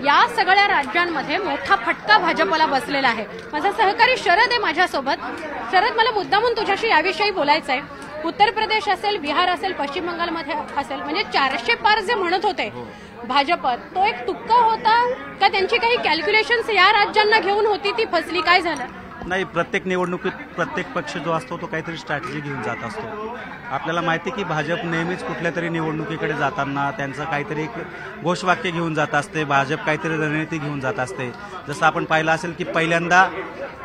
या सगळ्या राज्यांमध्ये मोठा फटका भाजपला बसलेला आहे. माझा सहकारी शरद आहे माझ्यासोबत. शरद, मला मुद्दामून तुझ्याशी याविषयी बोलायचं आहे. उत्तर प्रदेश असेल, बिहार असेल, पश्चिम बंगालमध्ये असेल, म्हणजे 400 पार जे म्हणत होते भाजप, तो एक तुक्का होता का त्यांची काही कॅल्क्युलेशन्स या राज्यांना घेऊन होती, ती फसली? काय झालं? नाही, प्रत्येक निवडणुकीत प्रत्येक पक्ष जो असतो तो काहीतरी स्ट्रॅटेजी घेऊन जात असतो. आपल्याला माहिती की भाजप नेहमीच कुठल्या तरी निवडणुकीकडे जाताना त्यांचं काहीतरी एक घोषवाक्य घेऊन जात असते, भाजप काहीतरी रणनीती घेऊन जात असते. जसं आपण पाहिलं असेल की पहिल्यांदा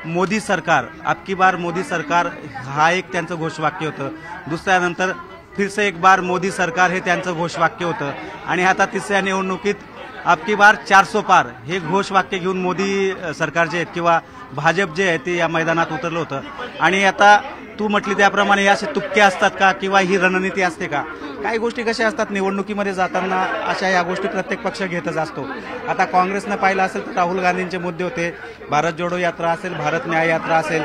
मोदी सरकार, अब की बार मोदी सरकार हा एक त्यांचं घोषवाक्य होतं. दुसऱ्यानंतर फिर से एक बार मोदी सरकार हे त्यांचं घोषवाक्य होतं. आणि आता तिसऱ्या निवडणुकीत अब की बार 400 पार हे घोषवाक्य घेऊन मोदी सरकार जे आहेत किंवा भाजप जे आहे ते या मैदानात उतरलं होतं. आणि आता तू म्हटली त्याप्रमाणे असे तुक्के असतात का किंवा ही रणनीती असते का? काही गोष्टी कशा असतात, निवडणुकीमध्ये जाताना अशा या गोष्टी प्रत्येक पक्ष घेतच असतो. आता काँग्रेसनं पाहिलं असेल तर राहुल गांधींचे मुद्दे होते, भारत जोडो यात्रा असेल, भारत न्याय यात्रा असेल.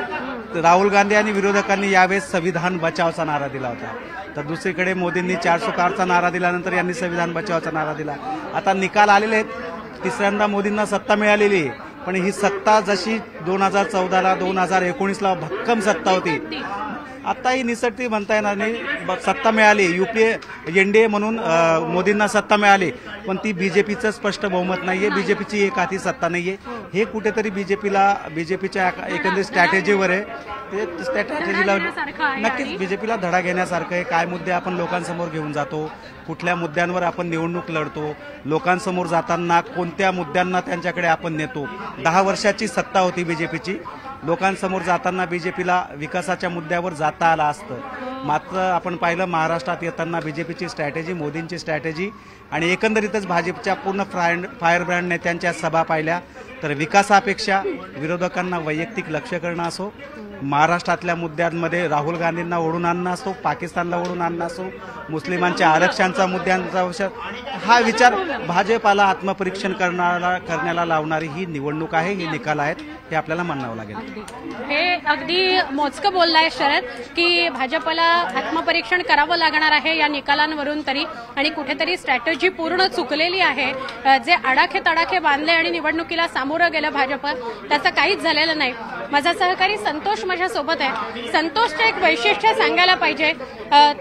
तर राहुल गांधी आणि विरोधकांनी यावेळेस संविधान बचावचा नारा दिला होता. तर दुसरीकडे मोदींनी 400 पारचा नारा दिल्यानंतर यांनी संविधान बचावचा नारा दिला. आता निकाल आलेले आहेत, तिसऱ्यांदा मोदींना सत्ता मिळालेली आहे, पण ही सत्ता जशी 2014ला 2019ला भक्कम सत्ता होती, आता ही निसटती म्हणता येणार नाही. सत्ता मिळाली, युपीए एनडीए म्हणून मोदींना सत्ता मिळाली, पण ती बीजेपीचं स्पष्ट बहुमत नाहीये, बीजेपीची एक हाती सत्ता नाहीये. हे कुठेतरी बीजेपीच्या एकंदरीत स्ट्रॅटेजीवर आहे. ते स्ट्रॅटेजीला नक्कीच बीजेपीला धडा घेण्यासारखं आहे. काय मुद्दे आपण लोकांसमोर घेऊन जातो, कुठल्या मुद्द्यांवर आपण निवडणूक लढतो, लोकांसमोर जाताना कोणत्या मुद्द्यांना त्यांच्याकडे आपण नेतो. 10 वर्षाची सत्ता होती बीजेपीची, लोकांसमोर जाताना बीजेपीला विकासाच्या मुद्द्यावर जाता आलं असतं. मात्र आपण पाहिलं महाराष्ट्रात येताना बीजेपीची स्ट्रॅटेजी, मोदींची स्ट्रॅटेजी आणि एकंदरीतच भाजपच्या पूर्ण फायर ब्रँड नेत्यांच्या सभा पाहिल्या तर विकासापेक्षा विरोधकांना वैयक्तिक लक्ष करणं असो, महाराष्ट्रातल्या मुद्द्यांमध्ये राहुल गांधींना ओढून आणणं असो, पाकिस्तानला ओढून आणणं असो, मुस्लिमांच्या आरक्षणाचा मुद्द्यांचा हा विचार भाजपाला आत्मपरीक्षण करण्याला लावणारी ही निवडणूक आहे, ही निकाल आहेत, हे आपल्याला मानावं लागेल. हे अगदी मोजकं बोललाय शरद की भाजपला आत्मपरीक्षण करावं लागणार आहे या निकालांवरून तरी, आणि कुठेतरी स्ट्रॅटेजी पूर्ण चुकलेली आहे. जे आडाखे तडाखे बांधले आणि निवडणुकीला सामोरं गेलं भाजप, त्याचं काहीच झालेलं नाही. माझा सहकारी संतोष माझ्या सोबत आहे. संतोषचं एक वैशिष्ट्य सांगायला पाहिजे.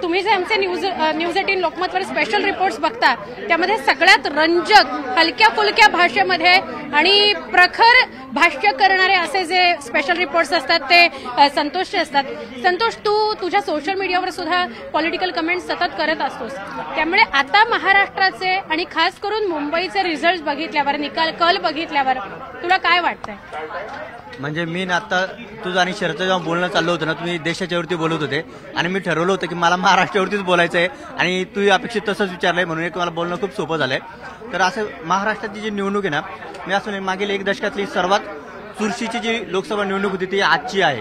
तुम्ही जे आमचे न्यूज 18 लोकमतवर स्पेशल रिपोर्ट्स बघता त्यामध्ये सगळ्यात रंजक, हलक्या फुलक्या भाषेमध्ये आणि प्रखर भाष्य करणारे असे जे स्पेशल रिपोर्ट्स असतात ते संतोषचे असतात. संतोष, तू तुझ्या सोशल मीडियावर सुद्धा पॉलिटिकल कमेंट्स सतत करत असतोस, त्यामुळे आता महाराष्ट्राचे आणि खास करून मुंबईचे रिझल्ट बघितल्यावर, निकाल कल बघितल्यावर तुला काय वाटतंय? म्हणजे मी आता तुझं आणि शरदचं जेव्हा बोलणं चाललं होतं ना, तुम्ही देशाच्यावरती बोलत होते आणि मी ठरवलं होतं की मला महाराष्ट्रावरतीच बोलायचं आहे आणि तू अपेक्षित तसंच विचारलंय म्हणून एक मला बोलणं खूप सोपं झालंय. तर असं महाराष्ट्राची जी निवडणूक आहे ना, मी असं मागील 1 दशकातली सर्वात चुरशीची जी लोकसभा निवडणूक होती ती आजची आहे.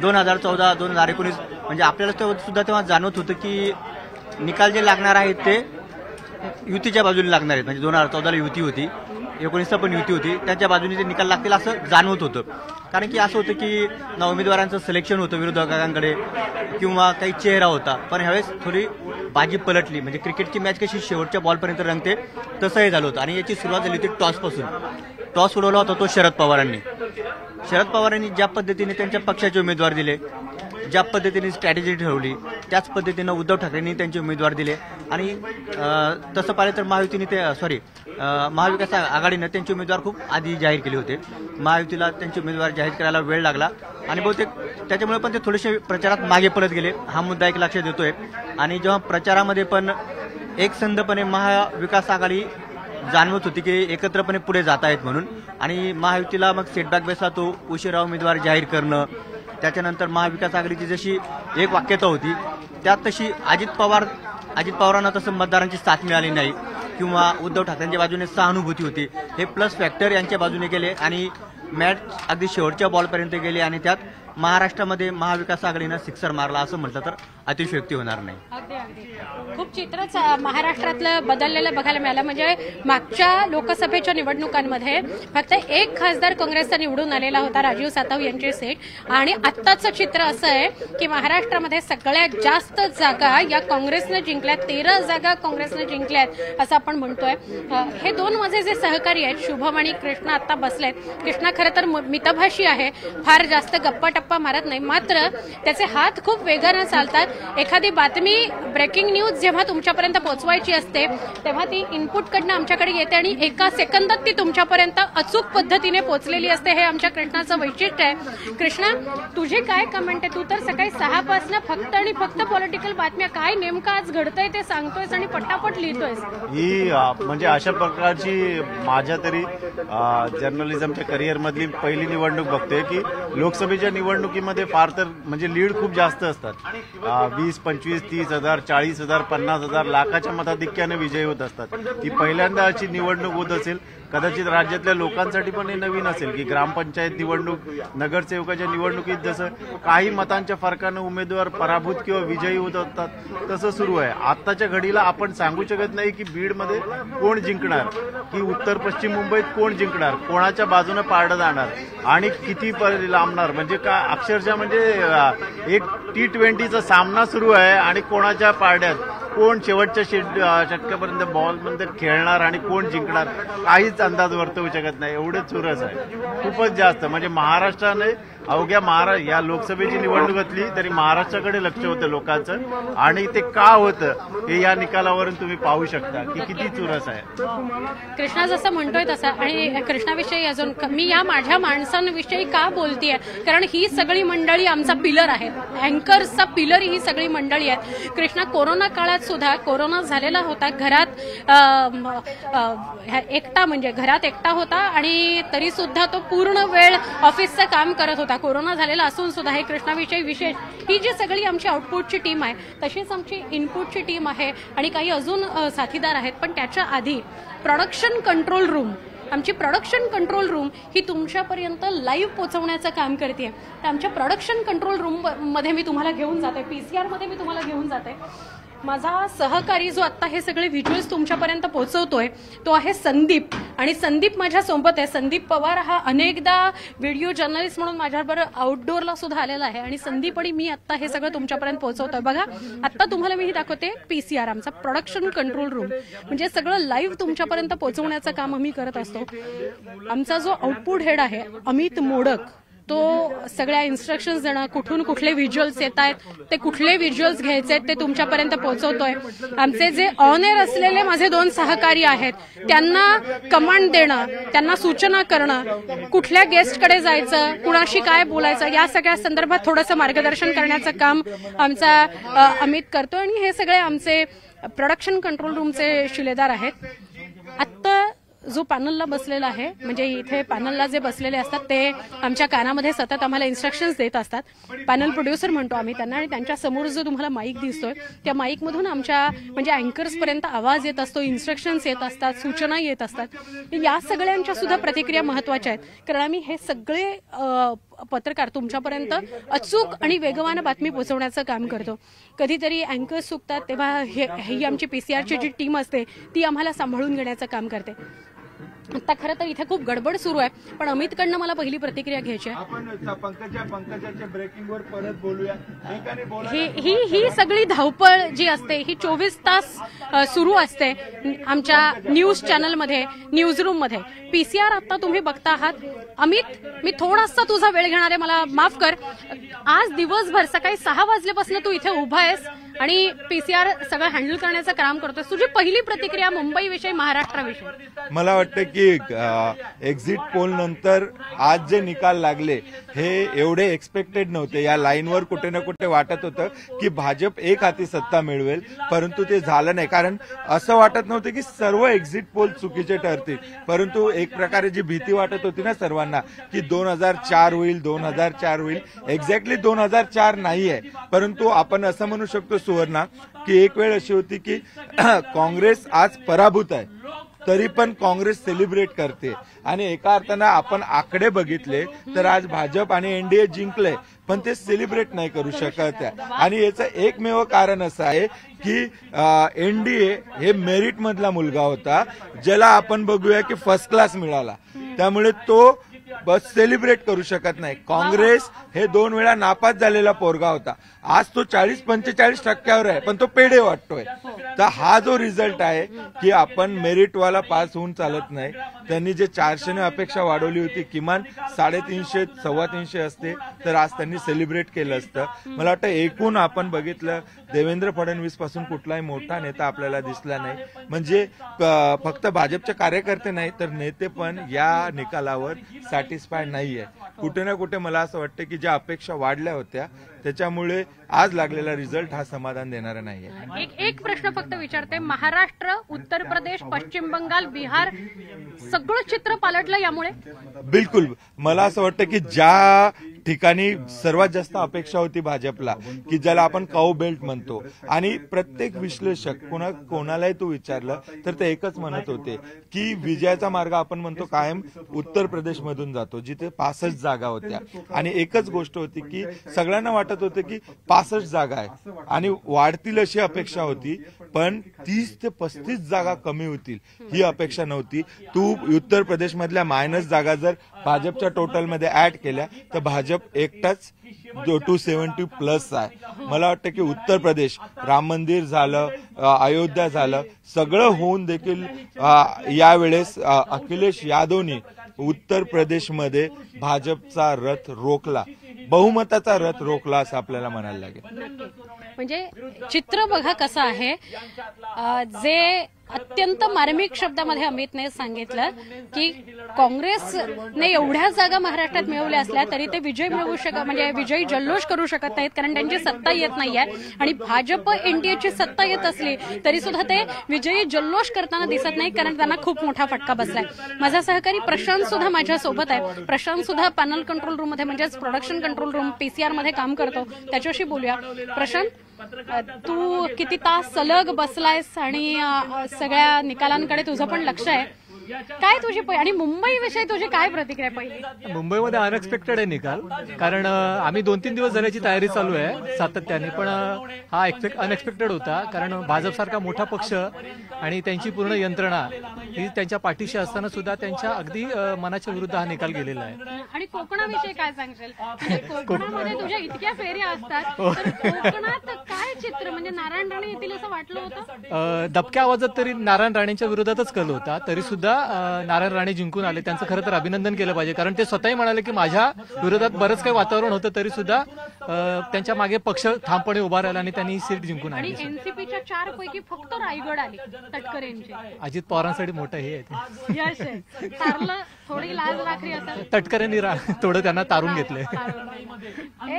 2014, 2019 म्हणजे आपल्याला सुद्धा तेव्हा जाणवत होतं की निकाल जे लागणार आहेत ते युतीच्या बाजूने लागणार आहेत. म्हणजे 2014ला युती होती, 19ला पण युती होती, त्यांच्या बाजूने ते निकाल लागतील असं जाणवत होतं. कारण की असं होतं की उमेदवारांचं सिलेक्शन होतं विरोधकांकडे किंवा काही चेहरा होता, पण ह्यावेळेस थोडी बाजी पलटली. म्हणजे क्रिकेटची मॅच कशी शेवटच्या बॉलपर्यंत रंगते तसं हे झालं होतं. आणि याची सुरुवात झाली होती टॉसपासून. टॉस उडवला होता तो शरद पवारांनी ज्या पद्धतीने त्यांच्या पक्षाचे उमेदवार दिले, ज्या पद्धतीने स्ट्रॅटेजी ठरवली त्याच पद्धतीनं उद्धव ठाकरेंनी त्यांचे उमेदवार दिले आणि तसं पाहिलं तर महाविकास आघाडीनं त्यांचे उमेदवार खूप आधी जाहीर केले होते. महायुतीला त्यांचे उमेदवार जाहीर करायला वेळ लागला आणि बहुतेक त्याच्यामुळे पण ते थोडेसे प्रचारात मागे पडत गेले. हा मुद्दा एक लक्षात येतोय. आणि जेव्हा प्रचारामध्ये पण एकसंधपणे महाविकास आघाडी जाणवत होती की एकत्रपणे पुढे जात आहेत म्हणून, आणि महायुतीला मग सेटबॅक बसला तो उशिरा उमेदवार जाहीर करणं. त्याच्यानंतर महाविकास आघाडीची जशी एक वाक्यता होती त्यात तशी अजित पवारांना तसं मतदारांची साथ मिळाली नाही किंवा उद्धव ठाकरेंच्या बाजूने सहानुभूती होती. हे प्लस फॅक्टर यांच्या बाजूने गेले आणि मॅच अगदी शेवटच्या बॉलपर्यंत गेले आणि त्यात महाराष्ट्रामध्ये महाविकास आघाडीनं सिक्सर मारला असं म्हटलं तर अतिशयोक्ती होणार नाही. खूप चित्रच महाराष्ट्रातलं बदललेलं बघायला मिळालं. म्हणजे मागच्या लोकसभेच्या निवडणुकांमध्ये फक्त एक खासदार काँग्रेसचा निवडून आलेला होता, राजीव सातव यांची सीट. आणि आत्ताचं चित्र असं आहे की महाराष्ट्रामध्ये सगळ्यात जास्त जागा या काँग्रेसनं जिंकल्यात, 13 जागा काँग्रेसनं जिंकल्यात असं आपण म्हणतोय. हे दोन माझे जे सहकारी आहेत शुभम आणि कृष्णा आत्ता बसलेत. कृष्णा खरं तर मितभाषी आहे, फार जास्त गप्पा मारत नाही, मात्र त्याचे हात खूप वेगानं चालतात. एखादी बातमी ब्रेकिंग न्यूज जेव्हा तुमच्यापर्यंत पोहोचवायची असते तेव्हा ती इनपुटकडनं आमच्याकडे येते आणि एका सेकंदात ती तुमच्यापर्यंत अचूक पद्धतीने पोहोचलेली असते. हे आमच्या कृष्णाचं वैशिष्ट्य आहे. कृष्णा, तुझी काय कमेंट आहे? तू तर सकाळी 6 पासून फक्त आणि फक्त पॉलिटिकल बातम्या, काय नेमकं आज घडतंय ते सांगतोयस आणि पटापट लिहितोयस. ही म्हणजे अशा प्रकारची माझ्या तरी जर्नलिझमच्या करिअर मधली पहिली निवडणूक बघतोय की लोकसभेच्या निवडणुकीमध्ये फार तर म्हणजे लीड खूप जास्त असतात. 20, 25, 30,000, 40,000, 50,000 लाखाच्या मताधिक्याने विजयी होत असतात. ही पहिल्यांदा अशी निवडणूक होत असेल. कदाचित राज्यातल्या लोकांसाठी पण हे नवीन असेल की ग्रामपंचायत निवडणूक, नगरसेवकाच्या निवडणुकीत जसं काही मतांच्या फरकानं उमेदवार पराभूत किंवा विजयी होत असतात तसं सुरू आहे. आत्ताच्या घडीला आपण सांगू शकत नाही की बीडमध्ये कोण जिंकणार, की उत्तर पश्चिम मुंबईत कोण जिंकणार, कोणाच्या बाजूने पारडं जाणार आणि किती लांबणार. म्हणजे का अक्षरशः म्हणजे एक T20चा सामना सुरू आहे आणि कोणाच्या पारड्यात कोण शेवटच्या षटकापर्यंत बॉलमध्ये खेळणार आणि कोण जिंकणार काहीच अंदाज वर्तवू शकत नाही. एवढं चुरस आहे खूपच जास्त. म्हणजे महाराष्ट्राने अवघ्या या लोकसभेची निवडणूक असली तरी महाराष्ट्राकडे लक्ष होतं लोकांचं आणि ते का होतं हे या निकालावरून तुम्ही पाहू शकता की किती चुरस आहे. कृष्णा जसं म्हणतोय तसं. आणि कृष्णाविषयी अजून मी या माझ्या माणसांविषयी का बोलतेय, कारण ही सगळी मंडळी आमचा पिलर आहे, अँकर्सचा पिलर ही सगळी मंडळी आहेत. कृष्णा, कोरोना काळात सुद्धा कोरोना झालेला होता, घरात एकटा होता आणि तरी सुद्धा तो पूर्ण वेळ ऑफिसचं काम करत होता. कोरोना झालेला असून सुद्धा हे कृष्णाविषयी विशेष. ही जी सगळी आमची आउटपुटची टीम आहे तशीच आमची इनपुटची टीम आहे आणि काही अजून साथीदार आहेत. पण त्याच्या आधी प्रोडक्शन कंट्रोल रूम, आमची प्रोडक्शन कंट्रोल रूम ही तुमच्यापर्यंत लाईव्ह पोहोचवण्याचं काम करते. तर आमच्या प्रोडक्शन कंट्रोल रूम मध्ये मी तुम्हाला घेऊन जाते, PCR मध्ये मी तुम्हाला घेऊन जाते. माझा सहकारी जो आता हे सगळे व्हिज्युअल्स तुमच्यापर्यंत पोहोचवतोय तो आहे संदीप. आणि संदीप माझ्या सोबत आहे. संदीप पवार हा अनेकदा व्हिडिओ जर्नलिस्ट म्हणून माझ्याबरोबर आउटडोअरला सुद्धा आलेला आहे आणि संदीप आणि मी आता हे सगळं तुमच्यापर्यंत पोहोचवतोय. बघा आता तुम्हाला मी दाखवते PCR, आमचा प्रोडक्शन कंट्रोल रूम. म्हणजे सगळं लाईव्ह तुमच्यापर्यंत पोहोचवण्याचं काम आम्ही करत असतो. आमचा जो आउटपुट हेड आहे अमित मोडक, तो सगळ्या इन्स्ट्रक्शन्स देणं, कुठून कुठले व्हिज्युअल्स येत आहेत, ते कुठले व्हिज्युअल्स घ्यायचे आहेत ते तुमच्यापर्यंत पोहोचवतोय. आमचे जे ऑन एअर असलेले माझे 2 सहकारी आहेत त्यांना कमांड देणं, त्यांना सूचना करणं, कुठल्या गेस्टकडे जायचं, कुणाशी काय बोलायचं, या सगळ्या संदर्भात थोडंसं मार्गदर्शन करण्याचं काम आमचा अमित करतो. आणि हे सगळे आमचे प्रोडक्शन कंट्रोल रूमचे शिलेदार आहेत. आत्ता जो पॅनलला बसलेला आहे, म्हणजे इथे पॅनलला जे बसलेले असतात ते आमच्या कानामध्ये सतत आम्हाला इन्स्ट्रक्शन्स देत असतात. पॅनल प्रोड्युसर म्हणतो आम्ही त्यांना. आणि त्यांच्या समोर जो तुम्हाला माईक दिसतोय त्या माईकमधून आमच्या म्हणजे अँकर्सपर्यंत आवाज येत असतो, इन्स्ट्रक्शन्स येत असतात, सूचना येत असतात. या सगळ्यांच्या सुद्धा प्रतिक्रिया महत्वाच्या आहेत, कारण आम्ही हे सगळे पत्रकार तुमच्यापर्यंत अचूक आणि वेगवान बातमी पोहोचवण्याचं काम करतो. कधीतरी अँकर्स चुकतात तेव्हा ही आमची PCRची जी टीम असते ती आम्हाला सांभाळून घेण्याचं काम करते. आता खरं तर इथे खूप गडबड सुरू आहे, पण अमितकडनं मला पहिली प्रतिक्रिया घ्यायची आहे. आपण पंकजाच्या ब्रेकिंगवर परत बोलूया. ही सगळी धावपळ जी असते ही 24 तास सुरू असते आमच्या न्यूज चॅनलमध्ये, न्यूज रूम मध्ये. पीसीआर आता तुम्ही बघता आहात. अमित, मी थोडासा तुझा वेळ घेणार आहे, मला माफ कर. आज दिवसभर सकाळी 6 वाजल्यापासून तू इथे उभा आहेस आणि पीसीआर सगळं हँडल करण्याचं काम करतोय. तुझी पहिली प्रतिक्रिया मुंबईविषयी, महाराष्ट्राविषयी? मला वाटतं की एक्झिट पोल नंतर आज जे निकाल लागले हे एवढे एक्सपेक्टेड नव्हते. या लाईनवर कुठे ना कुठे वाटत होतं की भाजप एक हाती सत्ता मिळवेल, परंतु ते झालं नाही. कारण असं वाटत नव्हतं की सर्व एक्झिट पोल चुकीचे ठरतील, परंतु एक प्रकारे जी भीती वाटत होती ना सर्वांना की 2004 होईल, 2004 होईल. एक्झॅक्टली 2004 नाहीये, परंतु आपण असं म्हणू शकतो सुवर्णा की एक वेळ अशी होती की काँग्रेस आज पराभूत आहे, तरी पण काँग्रेस सेलिब्रेट करते. आणि एका अर्थानं आपण आकडे बघितले तर आज भाजप आणि एनडीए जिंकले, पण ते सेलिब्रेट नाही करू शकत. आणि याचं एकमेव कारण असं आहे की एनडीए हे मेरिट मधला मुलगा होता, ज्याला आपण बघूया की फर्स्ट क्लास मिळाला, त्यामुळे तो बस सेलिब्रेट करू शकत नाही. काँग्रेस हे 2 वेळा नापास झालेला पोरगा होता, आज तो 40-45% आहे, पण तो पेढे वाटतोय. तर हा जो रिझल्ट आहे की आपण मेरिटवाला पास होऊन चालत नाही. त्यांनी जे 400 अपेक्षा वाढवली होती, किमान 350, 325 असते तर आज त्यांनी सेलिब्रेट केलं असतं. मला वाटतं एकूण आपण बघितलं देवेंद्र फडणवीस पासून कुठलाही मोठा नेता आपल्याला दिसला नाही. म्हणजे फक्त भाजपचे कार्यकर्ते नाही तर नेते पण या निकालावर सॅटिस्फाईड नाहीये. कुठे ना कुठे मला असं वाटतं की ज्या अपेक्षा वाढल्या होत्या त्याच्यामुळे आज लागलेला रिझल्ट हा समाधान देणारा नाहीये. एक प्रश्न फक्त विचारते. महाराष्ट्र, उत्तर प्रदेश, पश्चिम बंगाल, बिहार सगळं चित्र पालटलं यामुळे? बिलकुल. मला असं वाटतं की ज्या ठिकाणी सर्वात जास्त अपेक्षा होती भाजपला, की ज्याला आपण काऊ बेल्ट म्हणतो, आणि प्रत्येक विश्लेषक कोणालाही तू विचारलं तर ते एकच म्हणत होते की विजयाचा मार्ग आपण म्हणतो कायम उत्तर प्रदेश मधून जातो, जिथे 65 जागा होत्या. आणि एकच गोष्ट होती की सगळ्यांना वाटत होतं की 65 जागा आहे आणि वाढतील अशी अपेक्षा होती, पण 30 ते 35 जागा कमी होतील ही अपेक्षा नव्हती. तू उत्तर प्रदेश मधल्या मायनस जागा जर भाजपच्या टोटलमध्ये ऍड केल्या तर भाजप एकटाच 270+ आहे. मला वाटतं की उत्तर प्रदेश, राम मंदिर झालं, अयोध्या झालं, सगळं होऊन देखील यावेळेस अखिलेश यादवनी उत्तर प्रदेशमध्ये भाजपचा रथ रोखला, बहुमताचा रथ रोखला असं आपल्याला म्हणायला लागेल. म्हणजे चित्र बघा कसं आहे. जे अत्यंत मार्मिक शब्दामध्ये अमितने सांगितलं की काँग्रेसने एवढ्या जागा महाराष्ट्रात मिळवल्या असल्या तरी ते विजय मिळवू शकत, म्हणजे विजयी जल्लोष करू शकत नाहीत, कारण त्यांची सत्ता येत नाहीये. आणि भाजप एनडीएची सत्ता येत असली तरी सुद्धा ते विजयी जल्लोष करताना दिसत नाही, कारण त्यांना खूप मोठा फटका बसलाय. माझा सहकारी प्रशांत सुद्धा माझ्या सोबत आहे. प्रशांत सुद्धा पॅनल कंट्रोल रूम मध्ये, म्हणजेच प्रोडक्शन कंट्रोल रूम पीसीआर मध्ये काम करतो. त्याच्याशी बोलूया. प्रशांत, तू किती तास सलग बसलायस आणि सगळ्या निकालांकडे तुझं पण लक्ष आहे. काय तुझी आणि मुंबईविषयी तुझी काय प्रतिक्रिया? पहिली, मुंबईमध्ये अनएक्सपेक्टेड आहे निकाल, कारण आम्ही 2-3 दिवस झाल्याची तयारी चालू आहे सातत्याने, पण हा अनएक्सपेक्टेड होता. कारण भाजपसारखा मोठा पक्ष आणि त्यांची पूर्ण यंत्रणा ही त्यांच्या पाठीशी असताना सुद्धा त्यांच्या अगदी मनाच्या विरुद्ध हा निकाल गेलेला आहे. आणि कोकणाविषयी काय सांगशील? कोकणामध्ये तुझ्या इतक्या फेऱ्या असतात, तर कोकणात काय चित्र? म्हणजे नारायण राणे येतील असं वाटलं होतं? दबक्या आवाजात तरी नारायण राणेंच्या विरोधातच कल होता, तरी सुद्धा नारायण राणे जिंकून आले. त्यांचं खरं तर अभिनंदन केलं पाहिजे, कारण ते स्वतःही म्हणाले की माझ्या विरोधात बरंच काही वातावरण होतं तरी सुद्धा त्यांच्या मागे पक्ष ठामपणे उभा राहिला आणि त्यांनी सीट जिंकून आली. आणि एनसीपीच्या 4 पैकी फक्त रायगड आली तटकरेंची. अजित पवारांसाठी मोठं हे आहे, यश आहे. तारलं थोडी लाज लाखरी असं तटकरेंनी थोडं त्यांना तारून घेतलंय.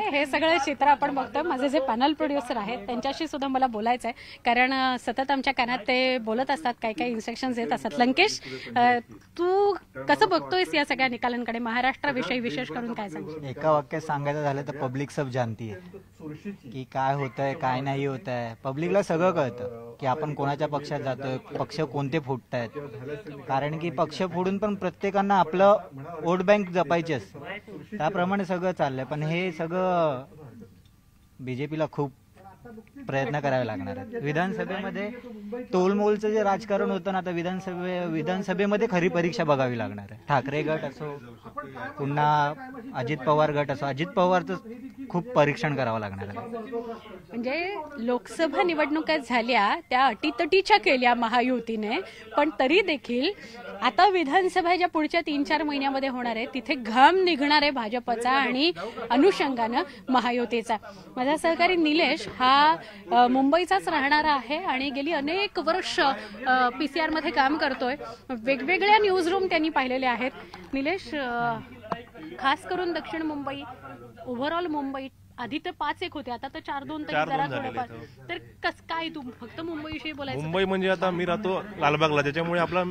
हे सगळं चित्र आपण बघतोय. माझे जे पॅनल प्रोड्युसर आहेत त्यांच्याशी सुद्धा मला बोलायचं आहे, कारण सतत आमच्या कानात ते बोलत असतात, काही काही इन्स्ट्रक्शन्स येत असतात. लंकेश, तू कसं बघतोयस या सगळ्या निकालांकडे? महाराष्ट्राविषयी विशेष करून काय सांगशील? एका वाक्यात सांगायचं झालं तर पब्लिक सब जानती है की काय होतंय काय नाही होत आहे. पब्लिकला सगळं कळतं की आपण कोणाच्या पक्षात जातोय, पक्ष कोणते फुटतायत, कारण की पक्ष फोडून पण प्रत्येकांना आपलं वोट बँक जपायची असते, त्याप्रमाणे सगळं चाललंय. पण हे सगळं बीजेपीला खूप प्रयत्न करावे लागणार आहेत. विधानसभेमध्ये तोलमोलचं जे राजकारण होतं ना, आता विधानसभेमध्ये खरी परीक्षा बघावी लागणार आहे. ठाकरे गट असो, पुन्हा अजित पवार गट असो, अजित पवारचं खूप परीक्षण करावं लागणार आहे. म्हणजे लोकसभा निवडणुका झाल्या त्या अटीतटीच्या केल्या महायुतीने, पण तरी देखील आता विधानसभा ज्या पुढच्या 3-4 महिन्यामध्ये होणार आहे तिथे घाम निघणार आहे भाजपचा आणि अनुषंगानं महायुतीचा. माझा सहकारी निलेश हा मुंबईचाच राहणारा आहे आणि गेली अनेक वर्ष PCR मध्ये काम करतोय. वेगवेगळ्या न्यूज रूम त्यांनी पाहिलेले आहेत. निलेश, खास करून दक्षिण मुंबई, ओव्हरऑल मुंबई आधी तर 5-1 होते, आता तर 4-2 तरी जरा थोडंफार. तर काय तू फक्त मुंबईविषयी बोलायचं? मुंबई म्हणजे आता मी राहतो लालबागला, त्याच्यामुळे आपला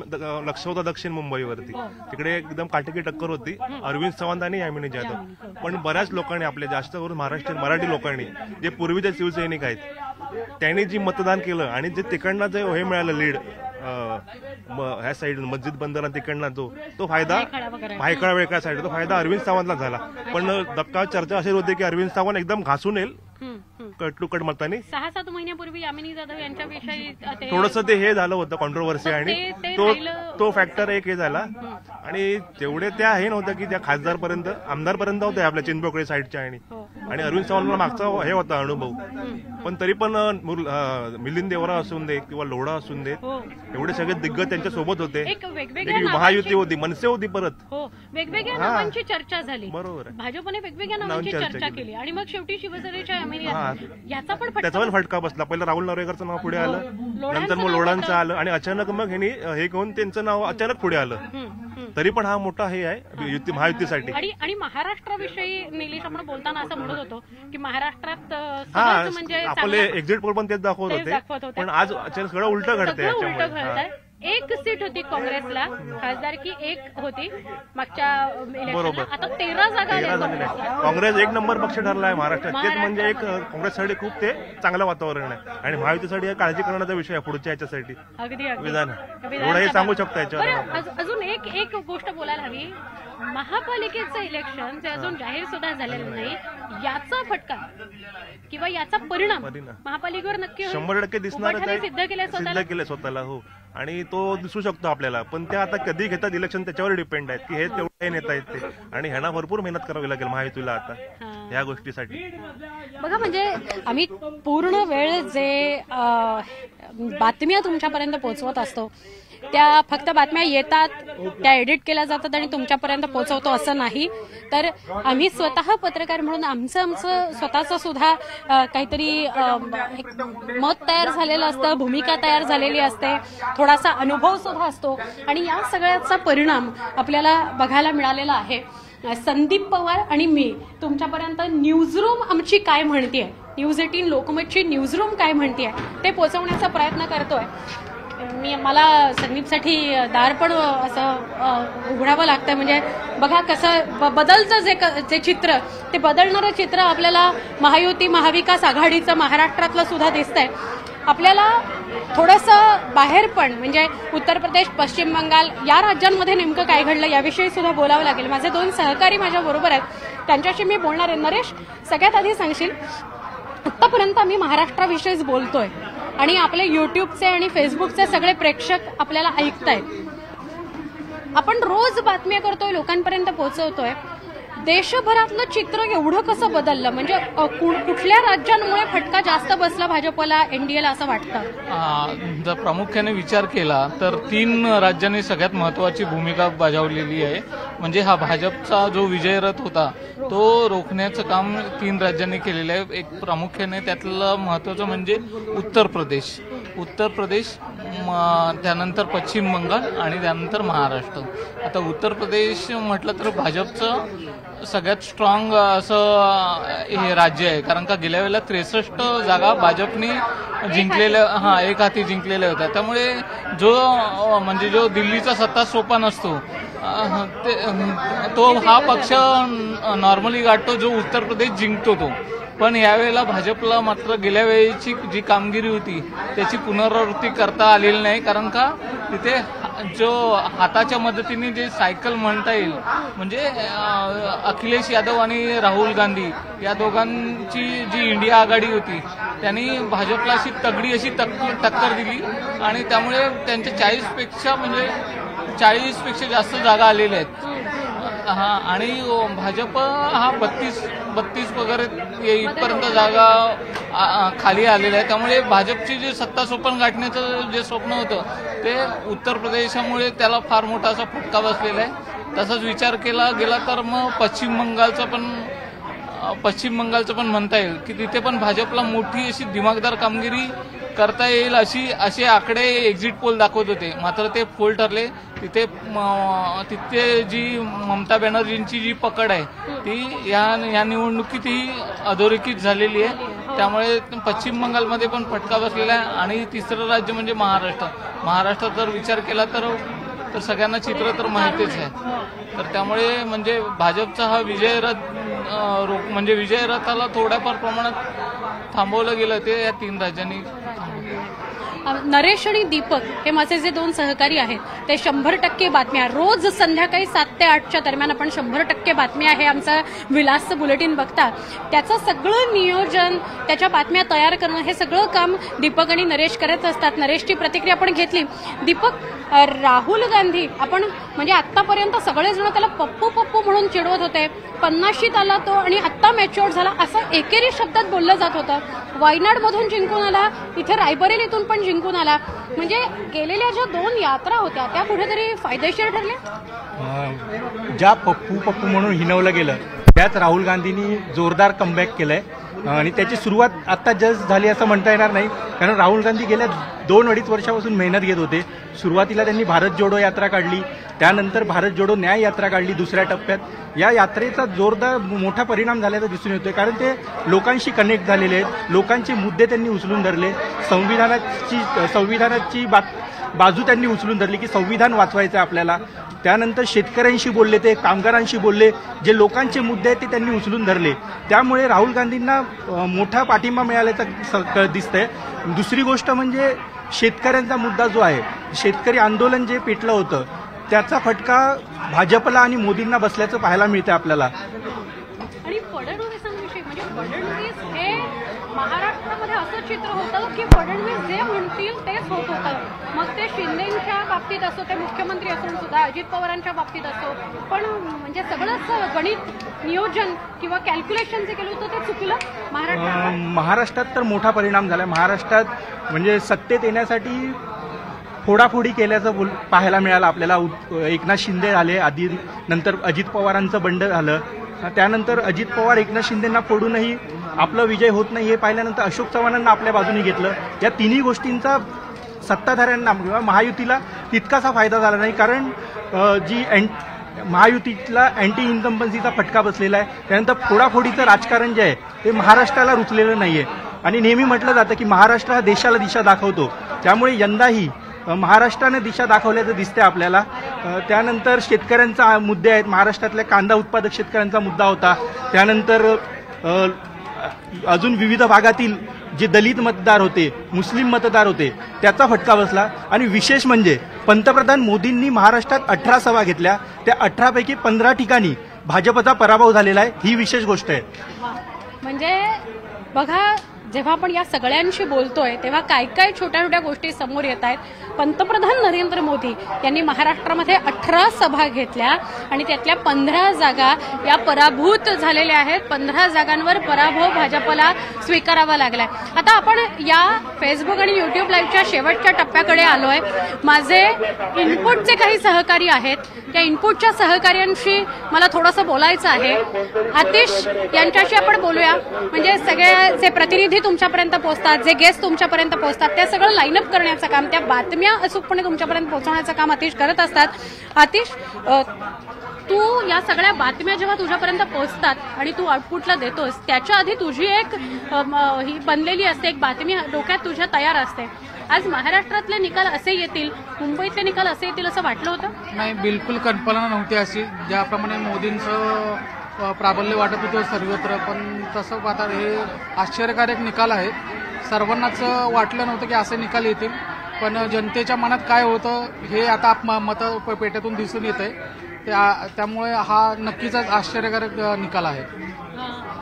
लक्ष होतं दक्षिण मुंबईवरती. तिकडे एकदम काटेकी टक्कर होती अरविंद सावंत आणि यामिनी जाधव. पण बऱ्याच लोकांनी, आपल्या जास्त करून महाराष्ट्रीयन मराठी लोकांनी, जे पूर्वीचे शिवसैनिक आहेत, त्यांनी जी मतदान केलं आणि जे तिकडनं जे हे मिळालं लीड, ह्या साईड मस्जिद बंदरला तिकडनं तो फायदा, भायखळा वेळका साईड, तो फायदा अरविंद सावंतला झाला. पण धक्का चर्चा अशी होती की अरविंद सावंत एकदम घासून येईल कट मतांनी. 6-7 महिन्यापूर्वी यामिनी जाधव यांच्याविषयी थोडंसं ते हे झालं होतं कॉन्ट्रोवर्सी, आणि तो फॅक्टर एक हे झाला. आणि तेवढे त्या हे नव्हतं की त्या खासदारपर्यंत, आमदारपर्यंत होत्या आपल्या चिंचपोकळे साईडच्या. आणि अरविंद सावंतला मागचा हे होता अनुभव. पण तरी पण मिलिंद देवरा असून दे किंवा लोढा असून दे, एवढे सगळे दिग्गज त्यांच्या सोबत होते. महायुती होती, मनसे होती, परत वेगवेगळ्या नावांची चर्चा झाली. बरोबर, भाजपने वेगवेगळ्या नावांची चर्चा केली आणि मग शेवटी शिवसेनेच्या याचा पण त्याचा पण फटका बसला. पहिलं राहुल नवरेकरचं नाव पुढे आलं, नंतर मग लोढांचं आलं, आणि अचानक मग ह्यांनी हे घेऊन त्यांचं नाव अचानक पुढे आलं. तरी पण हा मोठा हे आहे महायुतीसाठी. आणि महाराष्ट्राविषयी निलेश आपण बोलताना असं म्हणत होतो की महाराष्ट्रात म्हणजे आपले एक्झिट पोल पण तेच दाखवत होते, पण आज अचानक सगळं उलट घडतंय. एक सीट होती काँग्रेसला, खासदारकी एक होती मागच्या इलेक्शनला, आता 13 जागा. काँग्रेस 1 नंबर पक्ष ठरला आहे महाराष्ट्रात. तेच म्हणजे एक काँग्रेससाठी खूप ते चांगलं वातावरण आहे, आणि महायुतीसाठी काळजी करण्याचा विषय आहे पुढच्या याच्यासाठी. विधान एवढं हे सांगू शकता याच्यावर. अजून एक गोष्ट बोलायला हवी. महापालिकेचं इलेक्शन जे अजून जाहीर सुद्धा झालेलं नाही, याचा फटका किंवा याचा परिणाम महापालिकेवर नक्की 100% दिसणारच आहे. सिद्ध केलंय स्वतःला. हो, आणि तो दिसू शकतो आपल्याला. पण त्या आता कधी घेतात इलेक्शन त्याच्यावर डिपेंड आहेत की हे तेवढे नेता आहेत ते, आणि ह्यांना भरपूर मेहनत करावी लागेल महायुतीला आता या गोष्टीसाठी. बघा, म्हणजे आम्ही पूर्ण वेळ जे बातम्या तुमच्यापर्यंत पोहोचवत असतो त्या फक्त बातम्या येतात, त्या एडिट केल्या जातात आणि तुमच्यापर्यंत पोहोचवतो असं नाही. तर आम्ही स्वतः पत्रकार म्हणून आमचं स्वतःचं सुद्धा काहीतरी एक मत तयार झालेलं असतं, भूमिका तयार झालेली असते, थोडासा अनुभव सुद्धा असतो, आणि या सगळ्याचा परिणाम आपल्याला बघायला मिळालेला आहे. संदीप पवार आणि मी तुमच्यापर्यंत न्यूजरूम आमची काय म्हणतेय, न्यूज 18 लोकमतची न्यूजरूम काय म्हणतेय ते पोहोचवण्याचा प्रयत्न करतोय. मला संदीपसाठी दार पण असं उघडावं लागतं. म्हणजे बघा कसं बदलचं जे चित्र, ते बदलणारं चित्र आपल्याला महायुती महाविकास आघाडीचं महाराष्ट्रातलं सुद्धा दिसतंय. आपल्याला थोडंसं बाहेर पण, म्हणजे उत्तर प्रदेश, पश्चिम बंगाल या राज्यांमध्ये नेमकं काय घडलं याविषयी सुद्धा बोलावं लागेल. माझे 2 सहकारी माझ्या बरोबर आहेत, त्यांच्याशी मी बोलणार आहे. नरेश, सगळ्यात आधी सांगशील, आतापर्यंत आम्ही महाराष्ट्राविषयीच बोलतोय आणि आपले युट्यूबचे आणि फेसबुकचे सगळे प्रेक्षक आपल्याला ऐकतायत. आपण रोज बातम्या करतोय, लोकांपर्यंत पोहोचवतोय. देशभरातलं चित्र एवढं कसं बदललं? म्हणजे कुठल्या राज्यांमुळे फटका जास्त बसला भाजपला, एनडीएला, असं वाटतं? जर प्रामुख्याने विचार केला तर 3 राज्यांनी सगळ्यात महत्वाची भूमिका बजावलेली आहे. म्हणजे हा भाजपचा जो विजयरथ होता तो रोखण्याचं काम 3 राज्यांनी केलेलं आहे. एक प्रामुख्याने त्यातलं महत्वाचं म्हणजे उत्तर प्रदेश, त्यानंतर पश्चिम बंगाल आणि त्यानंतर महाराष्ट्र. आता उत्तर प्रदेश म्हटलं तर भाजपचं सगळ्यात स्ट्रॉंग असं हे राज्य आहे, कारण का गेल्या वेळेला 63 जागा भाजपने जिंकलेल्या, एक हाती जिंकलेल्या होत्या. त्यामुळे जो दिल्लीचा सत्ता सोपान असतो तो हा पक्ष नॉर्मली गाठतो, जो उत्तर प्रदेश जिंकतो तो. पण यावेळेला भाजपला मात्र गेल्या वेळेची जी कामगिरी होती त्याची पुनरावृत्ती करता आलेली नाही, कारण का तिथे जो हाताच्या मदतीने जे सायकल म्हणता येईल, म्हणजे अखिलेश यादव आणि राहुल गांधी या दोघांची जी इंडिया आघाडी होती त्यांनी भाजपला अशी तगडी अशी टक्कर दिली आणि त्यामुळे त्यांच्या 40 पेक्षा जास्त जागा आलेल्या आहेत. हा, आणि भाजप हा 32 वगैरे इथपर्यंत जागा खाली आलेल्या आहे. त्यामुळे भाजपची जी सत्ता स्वप्न गाठण्याचं जे स्वप्न होतं ते उत्तर प्रदेशामुळे त्याला फार मोठा असा फटका बसलेला आहे. तसाच विचार केला गेला तर मग पश्चिम बंगालचं पण म्हणता येईल की तिथे पण भाजपला मोठी अशी दिमागदार कामगिरी करता येईल असे आकडे एक्झिट पोल दाखवत होते. मात्र ते फोल ठरले. तिथे जी ममता बॅनर्जींची जी पकड आहे ती या निवडणुकीतही अधोरेखित झालेली आहे. त्यामुळे पश्चिम बंगालमध्ये पण फटका बसलेला आहे. आणि तिसरं राज्य म्हणजे महाराष्ट्रात जर विचार केला तर सगळ्यांना चित्र तर माहितीच आहे. तर त्यामुळे म्हणजे भाजपचा हा विजय रथाला थोड्याफार प्रमाणात थांबवलं गेलं ते या 3 राज्यांनी. नरेश आणि दीपक हे माझे जे 2 सहकारी आहेत ते 100% बातम्या रोज संध्याकाळी 7 ते 8च्या दरम्यान आपण 100% बातम्या हे आमचं विलासचं बुलेटिन बघता. त्याचं सगळं नियोजन, त्याच्या बातम्या तयार करणं हे सगळं काम दीपक आणि नरेश करत असतात. नरेशची प्रतिक्रिया आपण घेतली. दीपक, राहुल गांधी आपण म्हणजे आतापर्यंत सगळेजण त्याला पप्पू म्हणून चिडवत होते. 50शीत आला तो आणि आत्ता मॅच्युअर झाला असं एकेरी शब्दात बोललं जात होतं. वायनाडमधून जिंकून आला, इथे रायबरेलीतून पण जिंकून आला. म्हणजे गेलेल्या ज्या 2 यात्रा होत्या त्या कुठेतरी फायदेशीर ठरल्या. ज्या पप्पू म्हणून हिनवलं गेलं त्याच राहुल गांधींनी जोरदार कमबॅक केलंय आणि त्याची सुरुवात आता जस्ट झाली असं म्हणता येणार नाही. कारण राहुल गांधी गेल्या 2-2.5 वर्षापासून मेहनत घेत होते. सुरुवातीला त्यांनी भारत जोडो यात्रा काढली, त्यानंतर भारत जोडो न्याय यात्रा काढली दुसऱ्या टप्प्यात. या यात्रेचा जोरदार मोठा परिणाम झाल्याचं दिसून येतोय. कारण ते लोकांशी कनेक्ट झालेले आहेत, लोकांचे मुद्दे त्यांनी उचलून धरले, संविधानाची बाजू त्यांनी उचलून धरली की संविधान वाचवायचं आपल्याला. त्यानंतर शेतकऱ्यांशी बोलले, ते कामगारांशी बोलले, जे लोकांचे मुद्दे आहेत ते त्यांनी उचलून धरले. त्यामुळे राहुल गांधींना मोठा पाठिंबा मिळाल्याचं दिसतंय. दुसरी गोष्ट म्हणजे शेतकऱ्यांचा मुद्दा जो आहे, शेतकरी आंदोलन जे पेटलं होतं त्याचा फटका भाजपला आणि मोदींना बसल्याचं पाहायला मिळतं आपल्याला. आणि फडणवीसांविषयी म्हणजे फडणवीस हे महाराष्ट्रामध्ये असं चित्र होतं की फडणवीस जे म्हणतील तेच होत होतं. मग ते शिंदेच्या बाबतीत असो, ते मुख्यमंत्री असून सुद्धा अजित पवारांच्या बाबतीत असो, पण म्हणजे सगळंच गणित नियोजन किंवा कॅल्क्युलेशन जे केलं होतं ते चुकलं महाराष्ट्रात तर मोठा परिणाम झाला. महाराष्ट्रात म्हणजे सत्तेत येण्यासाठी फोडाफोडी केल्याचं पाहायला मिळालं आपल्याला. एकनाथ शिंदे आले आधी, नंतर अजित पवारांचं बंड झालं, त्यानंतर अजित पवार एकनाथ शिंदेंना फोडूनही आपला विजय होत नाही हे पाहिल्यानंतर अशोक चव्हाणांना आपल्या बाजूने घेतलं. या तिन्ही गोष्टींचा सत्ताधाऱ्यांना किंवा महायुतीला तितकासा फायदा झाला नाही. कारण जी महायुतीला अँटी इन्कम्बन्सीचा फटका बसलेला आहे. त्यानंतर फोडाफोडीचं राजकारण जे आहे ते महाराष्ट्राला रुचलेलं नाहीये. आणि नेहमी म्हटलं जातं की महाराष्ट्र हा देशाला दिशा दाखवतो. त्यामुळे यंदाही महाराष्ट्राने दिशा दाखवल्याचं दिसतंय आपल्याला. त्यानंतर शेतकऱ्यांचा मुद्दे आहेत. महाराष्ट्रातल्या कांदा उत्पादक शेतकऱ्यांचा मुद्दा होता. त्यानंतर अजून विविध भागातील जे दलित मतदार होते, मुस्लिम मतदार होते, त्याचा फटका बसला. आणि विशेष म्हणजे पंतप्रधान मोदींनी महाराष्ट्रात 18 सभा घेतल्या, त्या 18 पैकी 15 ठिकाणी भाजपचा पराभव झालेला आहे. ही विशेष गोष्ट आहे. म्हणजे बघा, जेव्हा आपण या सगळ्यांशी बोलतोय तेव्हा काय काय छोट्या छोट्या गोष्टी समोर येत आहेत. पंतप्रधान नरेंद्र मोदी यांनी महाराष्ट्रामध्ये 18 सभा घेतल्या आणि त्यातल्या 15 जागा या पराभूत झालेल्या आहेत. 15 जागांवर पराभव भाजपला स्वीकारावा लागलाय. आता आपण या फेसबुक आणि युट्यूब लाईव्हच्या शेवटच्या टप्प्याकडे आलोय. माझे इनपुटचे काही सहकारी आहेत, त्या इनपुटच्या सहकार्यांशी मला थोडंसं बोलायचं आहे. आतिश यांच्याशी आपण बोलूया. म्हणजे सगळ्याचे प्रतिनिधी तुमच्यापर्यंत पोहोचतात, जे गेस्ट तुमच्यापर्यंत पोहोचतात, त्या सगळं लाईनअप करण्याचं काम, त्या बातम्या अचूकपणे तुमच्यापर्यंत पोहोचवण्याचं काम आतिश करत असतात. आतिश, तू या सगळ्या बातम्या जेव्हा तुझ्यापर्यंत पोहोचतात आणि तू आउटपुटला देतोस त्याच्या आधी तुझी एक ही बनलेली असते, एक बातमी डोक्यात तुझ्या तयार असते. आज महाराष्ट्रातले निकाल असे येतील, मुंबईतले निकाल असे येतील असं वाटलं होतं? नाही, बिलकुल कल्पना नव्हती अशी. ज्याप्रमाणे मोदींचं प्राबल्य वाटत होतं सर्वत्र, पण तसं पाहता हे आश्चर्यकारक निकाल आहेत. सर्वांनाच वाटलं नव्हतं की असे निकाल येतील. पण जनतेच्या मनात काय होतं हे आता मतपेट्यातून दिसून येत आहे. त्यामुळे हा नक्कीच आश्चर्यकारक निकाल आहे.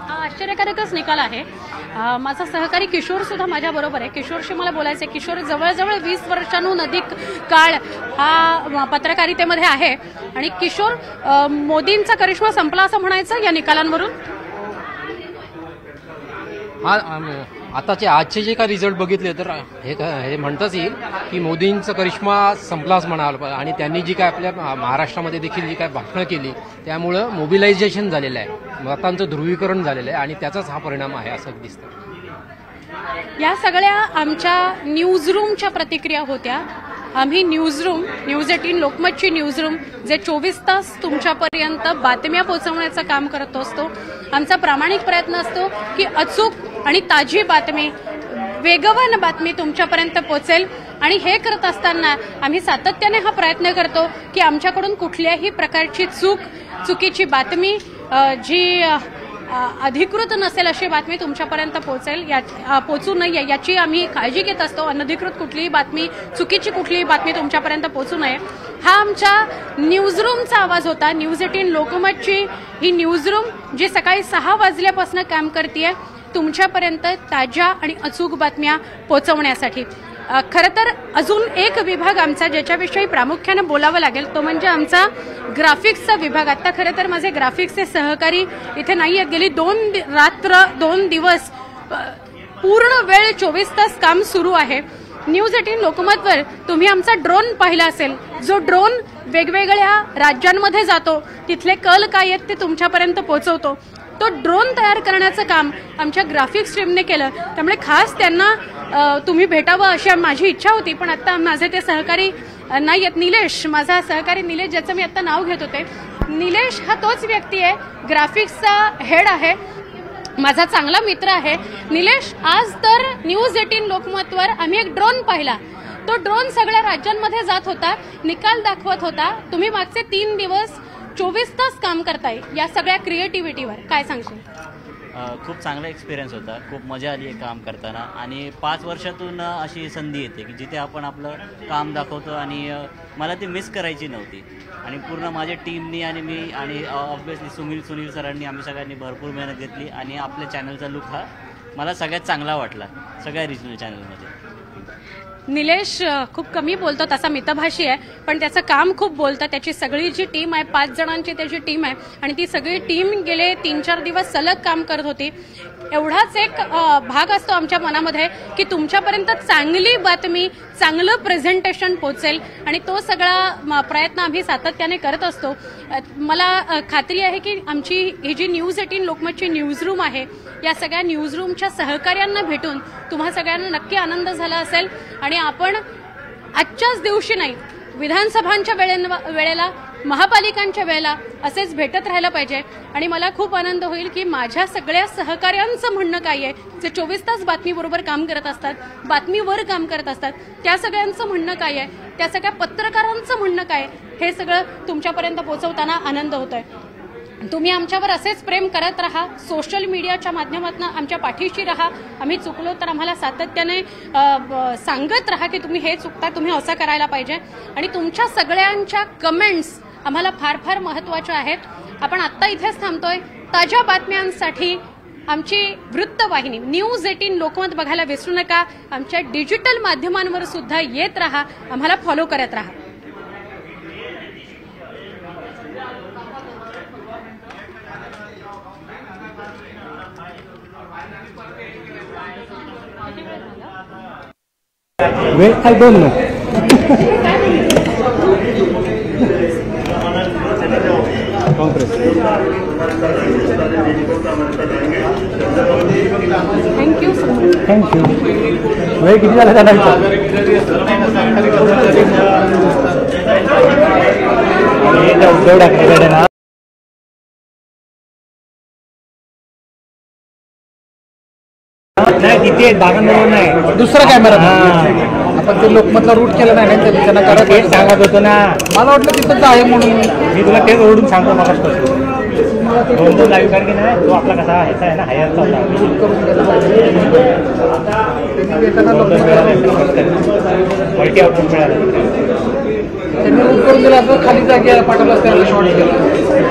हा आश्चर्यकारकच निकाल आहे. माझा सहकारी किशोर सुद्धा माझ्या बरोबर आहे. किशोरशी मला बोलायचं आहे. किशोर जवळजवळ 20 वर्षांहून अधिक काळ हा पत्रकारितेमध्ये आहे आणि किशोर, मोदींचा करिश्मा संपला असं म्हणायचं या निकालांवरून? आजचे जे काही रिझल्ट बघितले तर हे म्हणताच येईल की मोदींचा करिश्मा संपलाच म्हणाल. आणि त्यांनी जी काय आपल्या महाराष्ट्रामध्ये देखील जी काय भाषणं केली त्यामुळं मोबिलायझेशन झालेलं आहे, मतांचं ध्रुवीकरण झालेलं आहे आणि त्याचाच हा परिणाम आहे असं दिसतं. या सगळ्या आमच्या न्यूजरूमच्या प्रतिक्रिया होत्या. आम्ही न्यूजरूम, न्यूज 18 लोकमतची न्यूजरूम जे 24 तास तुमच्यापर्यंत बातम्या पोहोचवण्याचं काम करत असतो. आमचा प्रामाणिक प्रयत्न असतो की अचूक आणि ताजी बातमी, वेगवान बातमी तुमच्यापर्यंत पोहोचेल. आणि हे करत असताना आम्ही सातत्याने हा प्रयत्न करतो की आमच्याकडून कुठल्याही प्रकारची चुकीची बातमी, जी अधिकृत नसेल अशी बातमी तुमच्यापर्यंत पोहोचू नये याची आम्ही काळजी घेत असतो. अनधिकृत कुठलीही बातमी, चुकीची कुठलीही बातमी तुमच्यापर्यंत पोहोचू नये. हा आमच्या न्यूजरूमचा आवाज होता. न्यूज 18 लोकमतची ही न्यूजरूम जी सकाळी 6 वाजल्यापासून काम करतेय तुमच्यापर्यंत ताज्या आणि अचूक बातम्या पोहोचवण्यासाठी. खरं तर अजून एक विभाग आमचा ज्याच्याविषयी प्रामुख्यानं बोलावं लागेल तो म्हणजे आमचा ग्राफिक्सचा विभाग. आता खरं तर माझे ग्राफिक्सचे सहकारी इथे नाही आहेत. गेली 2 दिवस पूर्ण वेळ 24 तास काम सुरू आहे. न्यूज 18 लोकमतवर तुम्ही आमचा ड्रोन पाहिला असेल, जो ड्रोन वेगवेगळ्या राज्यांमध्ये जातो, तिथले कल काय आहेत ते तुमच्यापर्यंत पोहोचवतो. तो ड्रोन तयार करण्याचं काम आमच्या ग्राफिक्स टीमने केलं. त्यामुळे खास त्यांना तुम्ही भेटावं अशी माझी इच्छा होती. पण आता माझे ते सहकारी नाही आहेत. निलेश, माझा सहकारी निलेश, ज्याचं मी आता नाव घेत होते, निलेश हा तोच व्यक्ती आहे, ग्राफिक्सचा हेड आहे, माझा चांगला मित्र आहे. निलेश, आज तर न्यूज 18 लोकमतवर आम्ही एक ड्रोन पाहिला. तो ड्रोन सगळ्या राज्यांमध्ये जात होता, निकाल दाखवत होता. तुम्ही मागचे 3 दिवस 24 तास काम करताय या सगळ्या क्रिएटिव्हिटीवर, काय सांगशील? खूप चांगला एक्सपिरियन्स होता. खूप मजा आली आहे काम करताना. आणि 5 वर्षातून अशी संधी येते की जिथे आपण आपलं काम दाखवतो आणि मला ती मिस करायची नव्हती. आणि पूर्ण माझ्या टीमनी आणि मी आणि ऑब्व्हियसली सुनील सरांनी, आम्ही सगळ्यांनी भरपूर मेहनत घेतली आणि आपल्या चॅनलचा लुक हा मला सगळ्यात चांगला वाटला सगळ्या रिजनल चॅनलमध्ये. निलेश खूप कमी बोलतो, तसा मितभाषी आहे, पण त्याचं काम खूप बोलतं. त्याची सगळी जी टीम आहे, 5 जणांची त्याची टीम आहे आणि ती सगळी टीम गेले 3-4 दिवस सलग काम करत होती. एवढाच एक भाग असतो आमच्या मनामध्ये की तुमच्यापर्यंत चांगली बातमी, चांगलं प्रेझेंटेशन पोहोचेल आणि तो सगळा प्रयत्न आम्ही सातत्याने करत असतो. मला खात्री आहे की आमची ही जी न्यूज 18 लोकमतची न्यूजरूम आहे, या सगळ्या न्यूजरूमच्या सहकार्यांना भेटून तुम्हा सगळ्यांना नक्की आनंद झाला असेल. आणि आपण आजच्याच दिवशी नाही, विधानसभांच्या वेळेला, महापालिकांच्या वेळेला असेच भेटत राहायला पाहिजे. आणि मला खूप आनंद होईल की माझ्या सगळ्या सहकार्यांचं म्हणणं काय आहे, जे 24 तास बातमीबरोबर काम करत असतात, बातमीवर काम करत असतात, त्या सगळ्यांचं म्हणणं काय आहे, त्या सगळ्या पत्रकारांचं म्हणणं काय, हे सगळं तुमच्यापर्यंत पोहोचवताना आनंद होतोय. तुम्ही आमच्यावर असेच प्रेम करत राहा. सोशल मीडियाच्या माध्यमातून आमच्या पाठीशी राहा. आम्ही चुकलो तर आम्हाला सातत्याने सांगत राहा की तुम्ही हे चुकता, तुम्ही असं करायला पाहिजे. आणि तुमच्या सगळ्यांच्या कमेंट्स आम्हाला फार फार महत्त्वाच्या आहेत. आपण आत्ता इथेच थांबतोय. ताज्या बातम्यांसाठी आमची वृत्तवाहिनी न्यूज 18 लोकमत बघायला विसरू नका. आमच्या डिजिटल माध्यमांवर सुद्धा येत राहा, आम्हाला फॉलो करत राहा. वेळ I don't know. Congress. Thank you. वेळ किती झाला त्याला ना. नाही तिथे दारांवर नाही, दुसरा कॅमेरा आपण ते लोकमतला रूट केलं नाही ना, त्यांना करत सांगत होतो ना. मला वाटलं तिथंच आहे म्हणून मी तुला तेच ओरडून सांगतो मला. दोन लाईव्ह कार्ड की नाही तो आपला कसा ह्याचा आहे ना हायरचा होता मल्टी आउटपुट मिळालं त्यांनी रूट करून दिला असं खाली जागी पाठवलं असतं शॉर्ट केलं